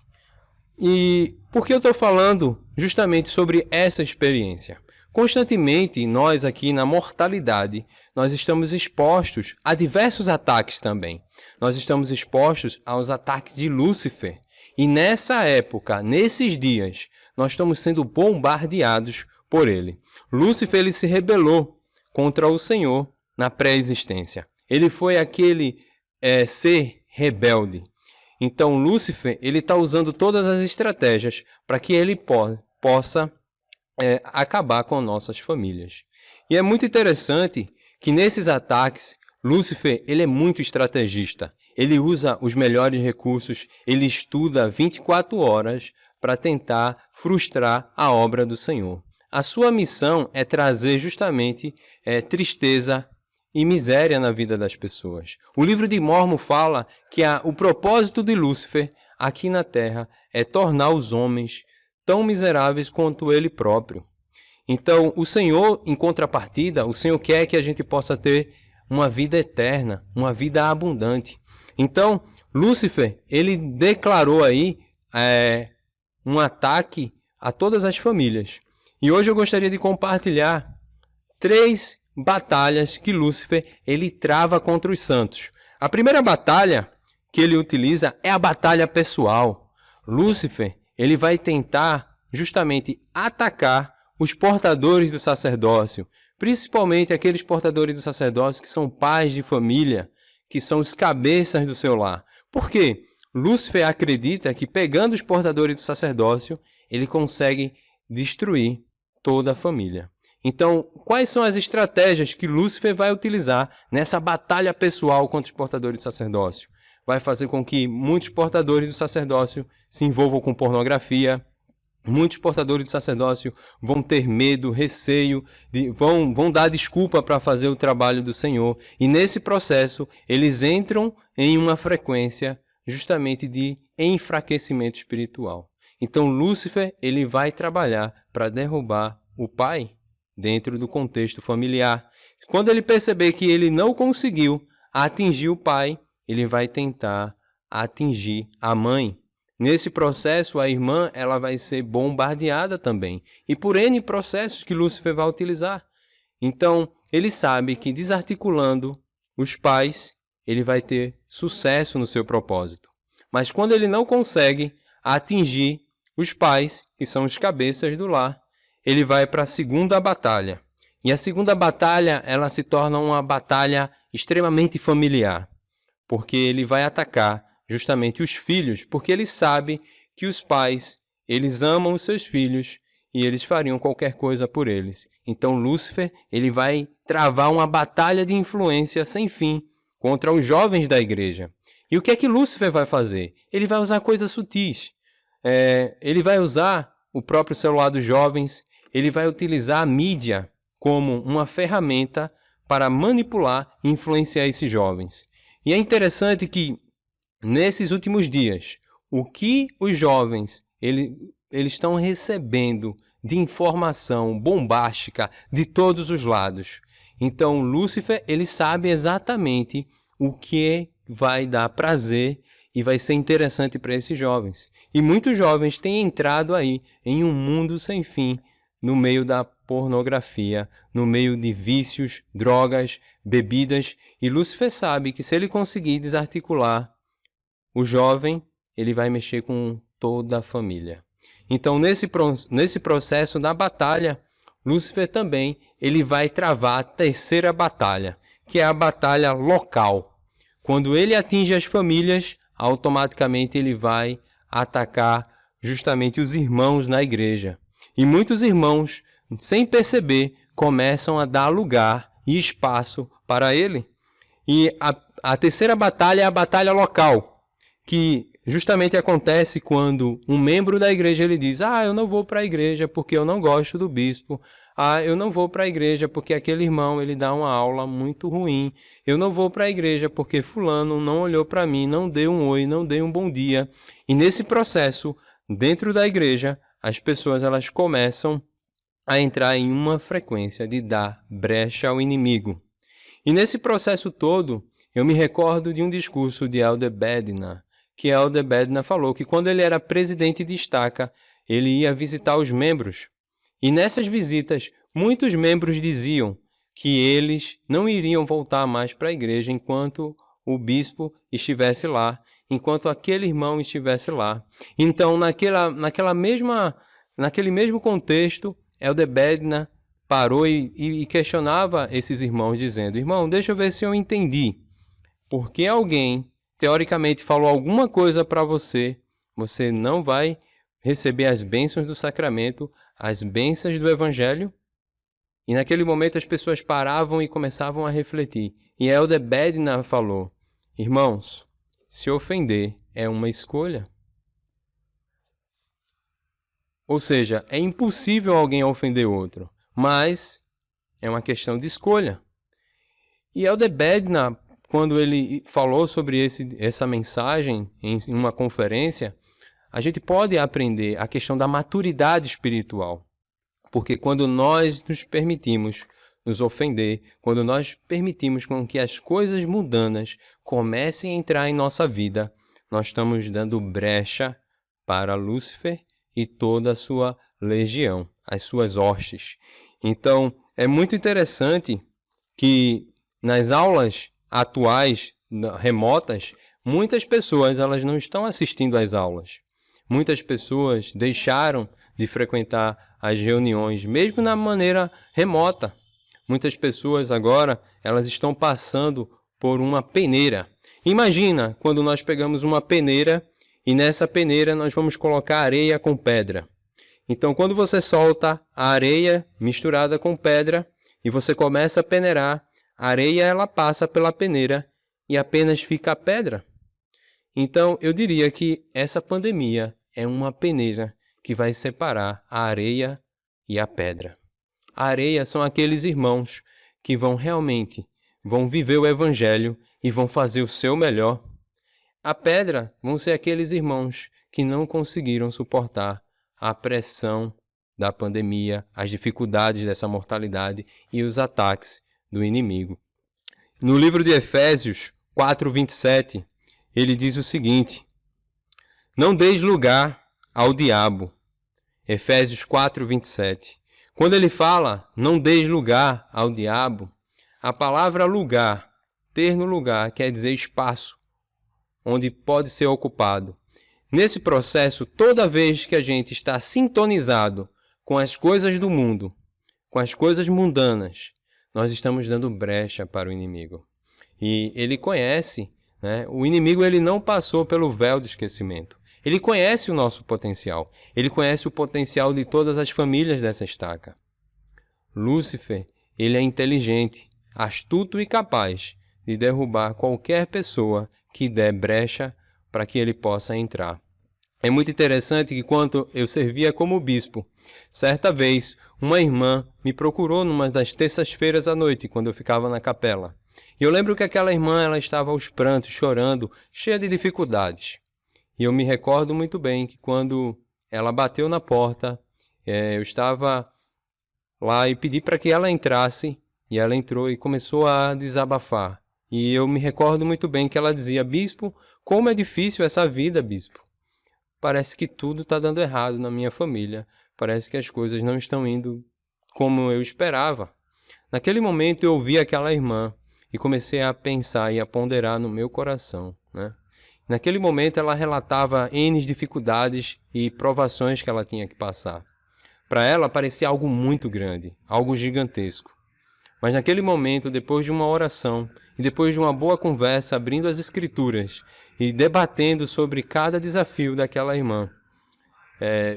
L: E por que eu estou falando justamente sobre essa experiência? Constantemente, nós aqui na mortalidade, nós estamos expostos a diversos ataques também. Nós estamos expostos aos ataques de Lúcifer. E nessa época, nesses dias, nós estamos sendo bombardeados por ele. Lúcifer ele se rebelou contra o Senhor na pré-existência. Ele foi aquele ser rebelde. Então Lúcifer ele está usando todas as estratégias para que ele possa acabar com nossas famílias. E é muito interessante que nesses ataques, Lúcifer ele é muito estrategista. Ele usa os melhores recursos, ele estuda 24 horas para tentar frustrar a obra do Senhor. A sua missão é trazer justamente tristeza e miséria na vida das pessoas. O livro de Mórmon fala que o propósito de Lúcifer aqui na Terra é tornar os homens tão miseráveis quanto ele próprio. Então, o Senhor, em contrapartida, o Senhor quer que a gente possa ter uma vida eterna, uma vida abundante. Então, Lúcifer, ele declarou aí um ataque a todas as famílias. E hoje eu gostaria de compartilhar 3 batalhas que Lúcifer ele trava contra os santos. A primeira batalha que ele utiliza é a batalha pessoal. Lúcifer ele vai tentar justamente atacar os portadores do sacerdócio, principalmente aqueles portadores do sacerdócio que são pais de família, que são os cabeças do seu lar. Por quê? Lúcifer acredita que pegando os portadores do sacerdócio, ele consegue destruir toda a família. Então, quais são as estratégias que Lúcifer vai utilizar nessa batalha pessoal contra os portadores do sacerdócio? Vai fazer com que muitos portadores do sacerdócio se envolvam com pornografia, muitos portadores do sacerdócio vão ter medo, receio, vão dar desculpa para fazer o trabalho do Senhor. E nesse processo, eles entram em uma frequência justamente de enfraquecimento espiritual. Então, Lúcifer ele vai trabalhar para derrubar o pai dentro do contexto familiar. Quando ele perceber que ele não conseguiu atingir o pai, ele vai tentar atingir a mãe. Nesse processo, a irmã ela vai ser bombardeada também. E por N processos que Lúcifer vai utilizar. Então, ele sabe que desarticulando os pais, ele vai ter sucesso no seu propósito. Mas quando ele não consegue atingir os pais, que são os cabeças do lar, ele vai para a segunda batalha. E a segunda batalha, ela se torna uma batalha extremamente familiar. Porque ele vai atacar justamente os filhos, porque ele sabe que os pais, eles amam os seus filhos e eles fariam qualquer coisa por eles. Então Lúcifer, ele vai travar uma batalha de influência sem fim contra os jovens da igreja. E o que é que Lúcifer vai fazer? Ele vai usar coisas sutis. Ele vai usar o próprio celular dos jovens, ele vai utilizar a mídia como uma ferramenta para manipular e influenciar esses jovens. E é interessante que nesses últimos dias, o que os jovens eles estão recebendo de informação bombástica de todos os lados. Então, Lúcifer ele sabe exatamente o que vai dar prazer e vai ser interessante para esses jovens. E muitos jovens têm entrado aí em um mundo sem fim, no meio da pornografia, no meio de vícios, drogas, bebidas. E Lúcifer sabe que se ele conseguir desarticular o jovem, ele vai mexer com toda a família. Então, nesse processo da batalha, Lúcifer também ele vai travar a terceira batalha, que é a batalha local. Quando ele atinge as famílias, automaticamente ele vai atacar justamente os irmãos na igreja. E muitos irmãos, sem perceber, começam a dar lugar e espaço para ele. E a terceira batalha é a batalha local, que justamente acontece quando um membro da igreja ele diz: eu não vou para a igreja porque eu não gosto do bispo. Eu não vou para a igreja porque aquele irmão ele dá uma aula muito ruim. Eu não vou para a igreja porque fulano não olhou para mim, não deu um oi, não deu um bom dia. E nesse processo, dentro da igreja, as pessoas elas começam a entrar em uma frequência de dar brecha ao inimigo. E nesse processo todo, eu me recordo de um discurso de Elder Bednar, que Elder Bednar falou que quando ele era presidente de estaca, ele ia visitar os membros. E nessas visitas, muitos membros diziam que eles não iriam voltar mais para a igreja enquanto o bispo estivesse lá, enquanto aquele irmão estivesse lá. Então, naquele mesmo contexto, Elder Bednar parou e questionava esses irmãos, dizendo: irmão, deixa eu ver se eu entendi. Porque alguém, teoricamente, falou alguma coisa para você, você não vai receber as bênçãos do sacramento, as bênçãos do evangelho? E naquele momento as pessoas paravam e começavam a refletir. E Elder Bednar falou: irmãos, se ofender é uma escolha. Ou seja, é impossível alguém ofender outro, mas é uma questão de escolha. E Elder Bednar, quando ele falou sobre essa mensagem em uma conferência, a gente pode aprender a questão da maturidade espiritual. Porque quando nós nos permitimos nos ofender, quando nós permitimos com que as coisas mundanas comecem a entrar em nossa vida, nós estamos dando brecha para Lúcifer e toda a sua legião, as suas hostes. Então, é muito interessante que nas aulas atuais, remotas, muitas pessoas elas não estão assistindo às aulas. Muitas pessoas deixaram de frequentar as reuniões, mesmo na maneira remota. Muitas pessoas agora elas estão passando por uma peneira. Imagina quando nós pegamos uma peneira e nessa peneira nós vamos colocar areia com pedra. Então, quando você solta a areia misturada com pedra e você começa a peneirar, a areia ela passa pela peneira e apenas fica a pedra. Então, eu diria que essa pandemia é uma peneira que vai separar a areia e a pedra. A areia são aqueles irmãos que vão viver o evangelho e vão fazer o seu melhor. A pedra vão ser aqueles irmãos que não conseguiram suportar a pressão da pandemia, as dificuldades dessa mortalidade e os ataques do inimigo. No livro de Efésios 4:27, ele diz o seguinte: não deis lugar ao diabo. Efésios 4:27. Quando ele fala, não deis lugar ao diabo, a palavra lugar, ter no lugar, quer dizer espaço, onde pode ser ocupado. Nesse processo, toda vez que a gente está sintonizado com as coisas do mundo, com as coisas mundanas, nós estamos dando brecha para o inimigo. E ele conhece, né? O inimigo ele não passou pelo véu do esquecimento. Ele conhece o nosso potencial. Ele conhece o potencial de todas as famílias dessa estaca. Lúcifer, ele é inteligente, astuto e capaz de derrubar qualquer pessoa que der brecha para que ele possa entrar. É muito interessante que quando eu servia como bispo, certa vez uma irmã me procurou numa das terças-feiras à noite, quando eu ficava na capela. E eu lembro que aquela irmã ela estava aos prantos, chorando, cheia de dificuldades. E eu me recordo muito bem que quando ela bateu na porta, eu estava lá e pedi para que ela entrasse, e ela entrou e começou a desabafar. E eu me recordo muito bem que ela dizia: bispo, como é difícil essa vida, bispo. Parece que tudo está dando errado na minha família. Parece que as coisas não estão indo como eu esperava. Naquele momento eu ouvi aquela irmã e comecei a pensar e a ponderar no meu coração, né? Naquele momento ela relatava N dificuldades e provações que ela tinha que passar. Para ela parecia algo muito grande, algo gigantesco. Mas naquele momento, depois de uma oração e depois de uma boa conversa, abrindo as escrituras e debatendo sobre cada desafio daquela irmã,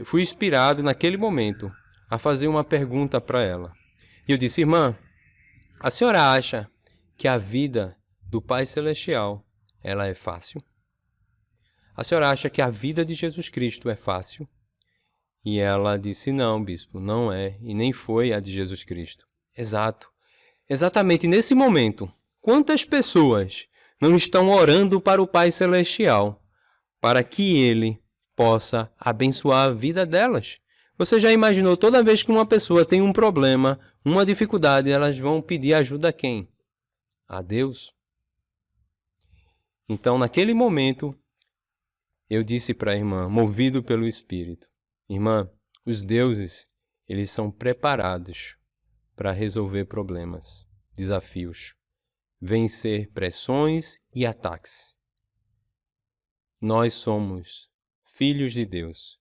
L: fui inspirado naquele momento a fazer uma pergunta para ela. E eu disse: irmã, a senhora acha que a vida do Pai Celestial ela é fácil? A senhora acha que a vida de Jesus Cristo é fácil? E ela disse: não, bispo, não é, e nem foi a de Jesus Cristo. Exato. Exatamente nesse momento, quantas pessoas não estão orando para o Pai Celestial para que Ele possa abençoar a vida delas? Você já imaginou, toda vez que uma pessoa tem um problema, uma dificuldade, elas vão pedir ajuda a quem? A Deus. Então, naquele momento, eu disse para a irmã, movido pelo Espírito: irmã, os deuses, eles são preparados para resolver problemas, desafios, vencer pressões e ataques. Nós somos filhos de Deus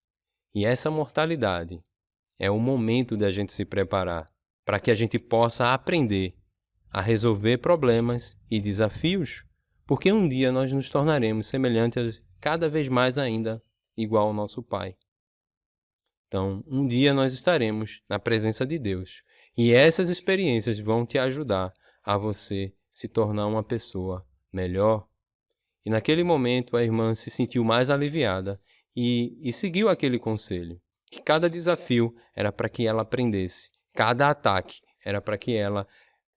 L: e essa mortalidade é o momento da gente se preparar para que a gente possa aprender a resolver problemas e desafios, porque um dia nós nos tornaremos semelhantes cada vez mais ainda igual ao nosso Pai. Então, um dia nós estaremos na presença de Deus. E essas experiências vão te ajudar a você se tornar uma pessoa melhor. E naquele momento a irmã se sentiu mais aliviada e seguiu aquele conselho. Que cada desafio era para que ela aprendesse. Cada ataque era para que ela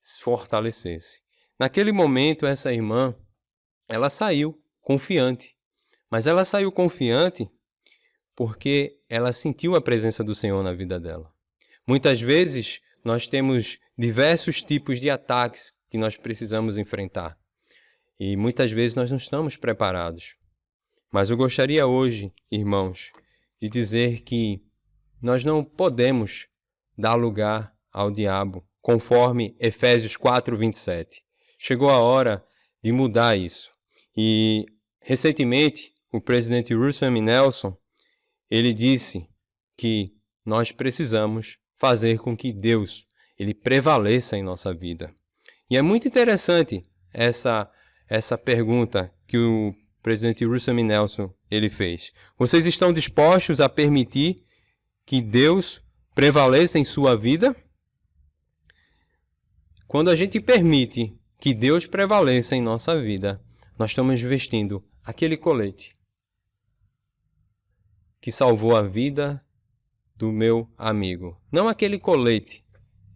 L: se fortalecesse. Naquele momento, essa irmã, ela saiu confiante. Mas ela saiu confiante porque ela sentiu a presença do Senhor na vida dela. Muitas vezes, nós temos diversos tipos de ataques que nós precisamos enfrentar. E muitas vezes nós não estamos preparados. Mas eu gostaria hoje, irmãos, de dizer que nós não podemos dar lugar ao diabo, conforme Efésios 4:27. Chegou a hora de mudar isso. E, recentemente, o presidente Russell M. Nelson, ele disse que nós precisamos fazer com que Deus ele prevaleça em nossa vida. E é muito interessante essa pergunta que o presidente Russell M. Nelson ele fez. Vocês estão dispostos a permitir que Deus prevaleça em sua vida? Quando a gente permite que Deus prevaleça em nossa vida, nós estamos vestindo aquele colete que salvou a vida do meu amigo. Não aquele colete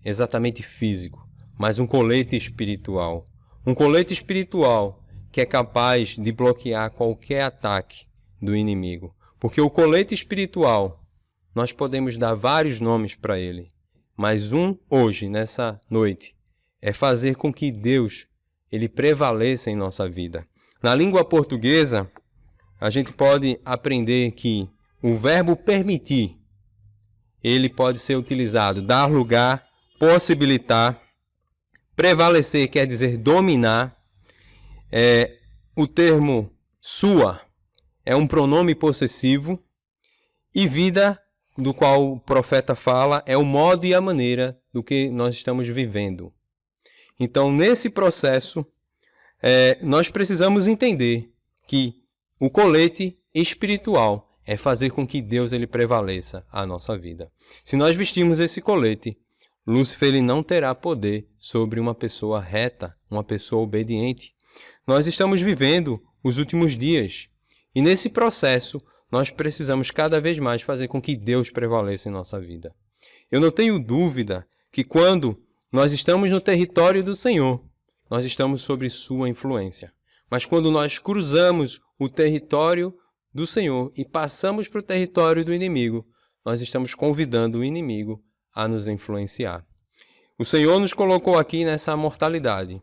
L: exatamente físico, mas um colete espiritual. Um colete espiritual que é capaz de bloquear qualquer ataque do inimigo. Porque o colete espiritual, nós podemos dar vários nomes para ele, mas hoje, nessa noite, é fazer com que Deus ele prevaleça em nossa vida. Na língua portuguesa, a gente pode aprender que o verbo permitir, ele pode ser utilizado, dar lugar, possibilitar, prevalecer quer dizer dominar. O termo sua é um pronome possessivo e vida, do qual o profeta fala, é o modo e a maneira do que nós estamos vivendo. Então, nesse processo, nós precisamos entender que o colete espiritual é fazer com que Deus ele prevaleça a nossa vida. Se nós vestirmos esse colete, Lúcifer ele não terá poder sobre uma pessoa reta, uma pessoa obediente. Nós estamos vivendo os últimos dias e nesse processo nós precisamos cada vez mais fazer com que Deus prevaleça em nossa vida. Eu não tenho dúvida que quando nós estamos no território do Senhor, nós estamos sob sua influência. Mas quando nós cruzamos o território do Senhor e passamos para o território do inimigo, nós estamos convidando o inimigo a nos influenciar. O Senhor nos colocou aqui nessa mortalidade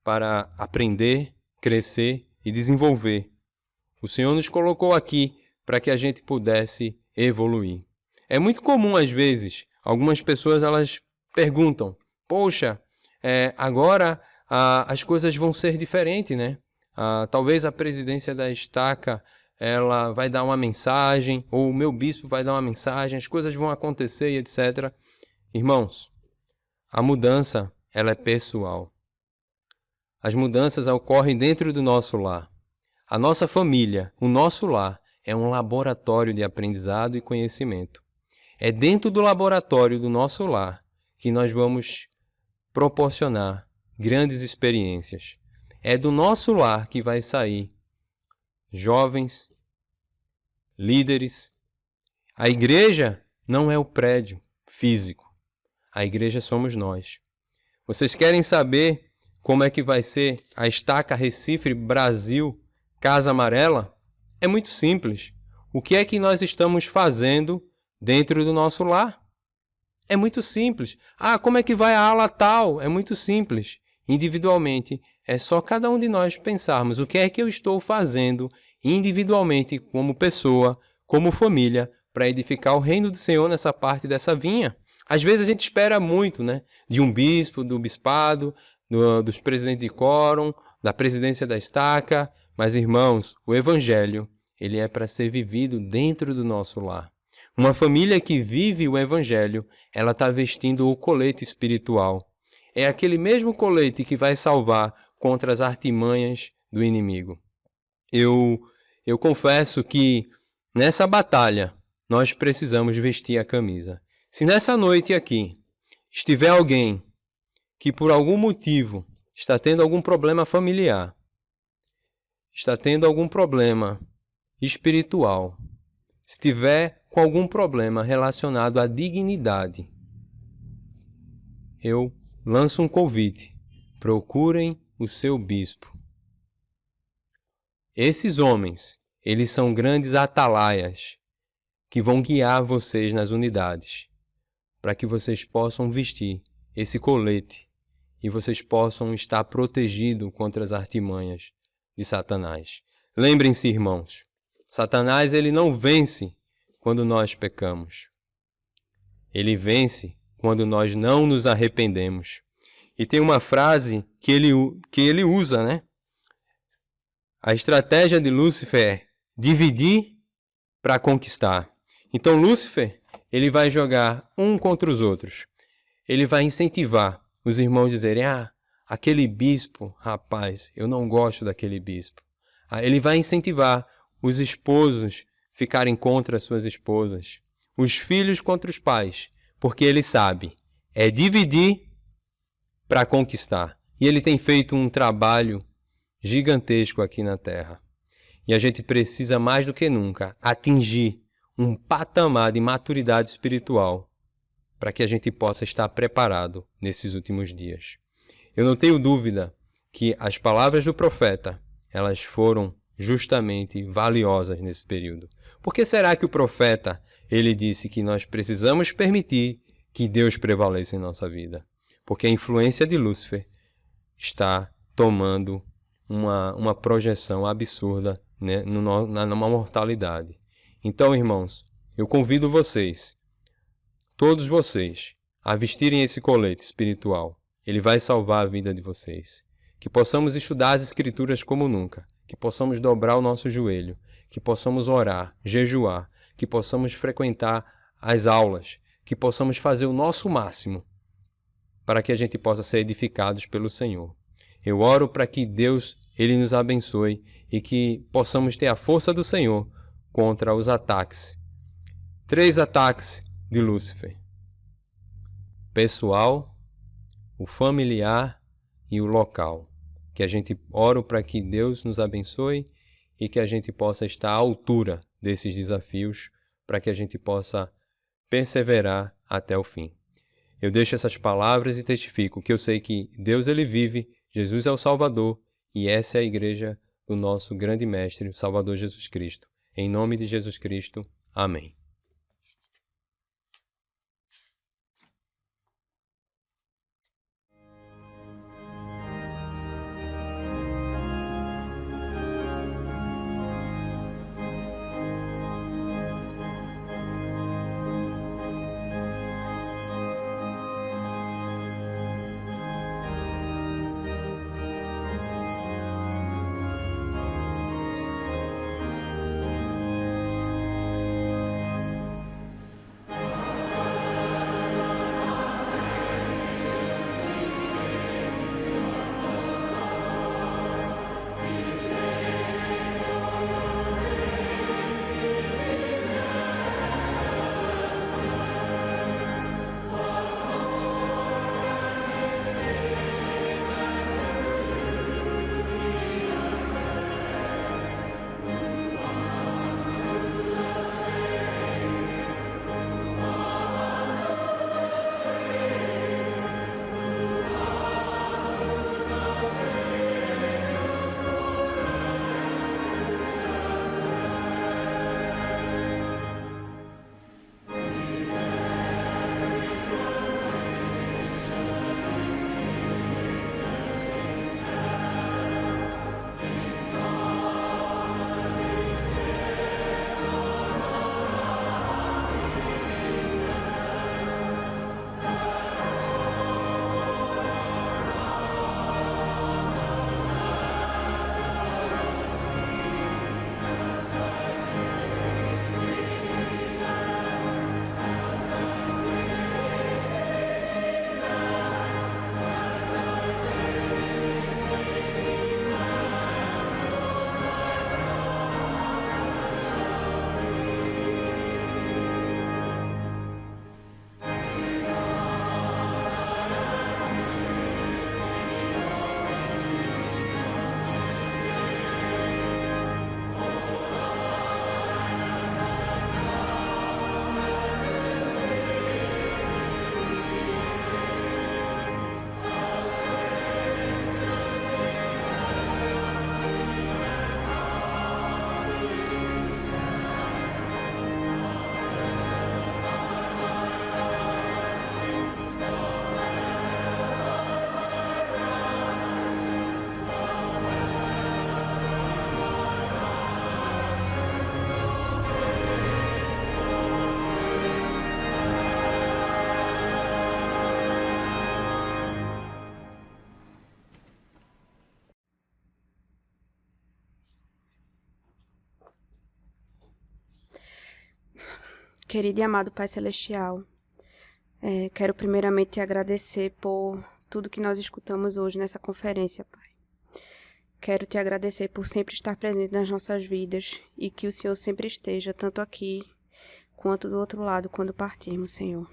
L: para aprender, crescer e desenvolver. O Senhor nos colocou aqui para que a gente pudesse evoluir. É muito comum, às vezes, algumas pessoas elas perguntam, poxa, agora as coisas vão ser diferentes, né? Talvez a presidência da Estaca ela vai dar uma mensagem, ou o meu bispo vai dar uma mensagem, as coisas vão acontecer e etc. Irmãos, a mudança ela é pessoal. As mudanças ocorrem dentro do nosso lar. A nossa família, o nosso lar, é um laboratório de aprendizado e conhecimento. É dentro do laboratório do nosso lar que nós vamos proporcionar grandes experiências. É do nosso lar que vai sair jovens, líderes. A igreja não é o prédio físico. A igreja somos nós. Vocês querem saber como é que vai ser a Estaca Recife Brasil Casa Amarela? É muito simples. O que é que nós estamos fazendo dentro do nosso lar? É muito simples. Como é que vai a ala tal? É muito simples. Individualmente, é só cada um de nós pensarmos o que é que eu estou fazendo individualmente, como pessoa, como família, para edificar o reino do Senhor nessa parte dessa vinha. Às vezes a gente espera muito, né? De um bispo, do bispado, dos presidentes de quórum, da presidência da Estaca. Mas, irmãos, o Evangelho, ele é para ser vivido dentro do nosso lar. Uma família que vive o Evangelho, ela está vestindo o colete espiritual. É aquele mesmo colete que vai salvar contra as artimanhas do inimigo. Eu confesso que nessa batalha nós precisamos vestir a camisa. Se nessa noite aqui estiver alguém que por algum motivo está tendo algum problema familiar, está tendo algum problema espiritual, se tiver com algum problema relacionado à dignidade, eu lanço um convite procurem o seu bispo. Esses homens, eles são grandes atalaias que vão guiar vocês nas unidades, para que vocês possam vestir esse colete e vocês possam estar protegidos contra as artimanhas de Satanás. Lembrem-se, irmãos, Satanás ele não vence quando nós pecamos. Ele vence quando nós não nos arrependemos. E tem uma frase que ele usa, né? A estratégia de Lúcifer é dividir para conquistar. Então Lúcifer, ele vai jogar um contra os outros. Ele vai incentivar os irmãos a dizerem, aquele bispo, rapaz, eu não gosto daquele bispo. Ele vai incentivar os esposos ficarem contra as suas esposas, os filhos contra os pais, porque ele sabe, é dividir para conquistar. E ele tem feito um trabalho gigantesco aqui na Terra. E a gente precisa mais do que nunca atingir um patamar de maturidade espiritual para que a gente possa estar preparado nesses últimos dias. Eu não tenho dúvida que as palavras do profeta, elas foram justamente valiosas nesse período. Por que será que o profeta, ele disse que nós precisamos permitir que Deus prevaleça em nossa vida? Porque a influência de Lúcifer está tomando uma projeção absurda, né, na mortalidade. Então, irmãos, eu convido vocês, todos vocês, a vestirem esse colete espiritual. Ele vai salvar a vida de vocês. Que possamos estudar as Escrituras como nunca. Que possamos dobrar o nosso joelho. Que possamos orar, jejuar. Que possamos frequentar as aulas. Que possamos fazer o nosso máximo para que a gente possa ser edificados pelo Senhor. Eu oro para que Deus ele nos abençoe e que possamos ter a força do Senhor contra os ataques. 3 ataques de Lúcifer: pessoal, o familiar e o local. Que a gente ore para que Deus nos abençoe e que a gente possa estar à altura desses desafios para que a gente possa perseverar até o fim. Eu deixo essas palavras e testifico que eu sei que Deus ele vive, Jesus é o Salvador e essa é a igreja do nosso grande mestre, o Salvador Jesus Cristo. Em nome de Jesus Cristo. Amém.
M: Querido e amado Pai Celestial, quero primeiramente te agradecer por tudo que nós escutamos hoje nessa conferência, Pai. Quero te agradecer por sempre estar presente nas nossas vidas e que o Senhor sempre esteja, tanto aqui quanto do outro lado, quando partirmos, Senhor.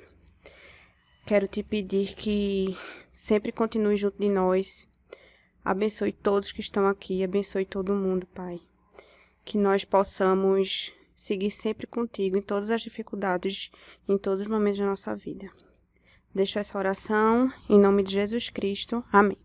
M: Quero te pedir que sempre continue junto de nós. Abençoe todos que estão aqui, abençoe todo mundo, Pai. Que nós possamos seguir sempre contigo em todas as dificuldades, em todos os momentos da nossa vida. Deixo essa oração em nome de Jesus Cristo. Amém.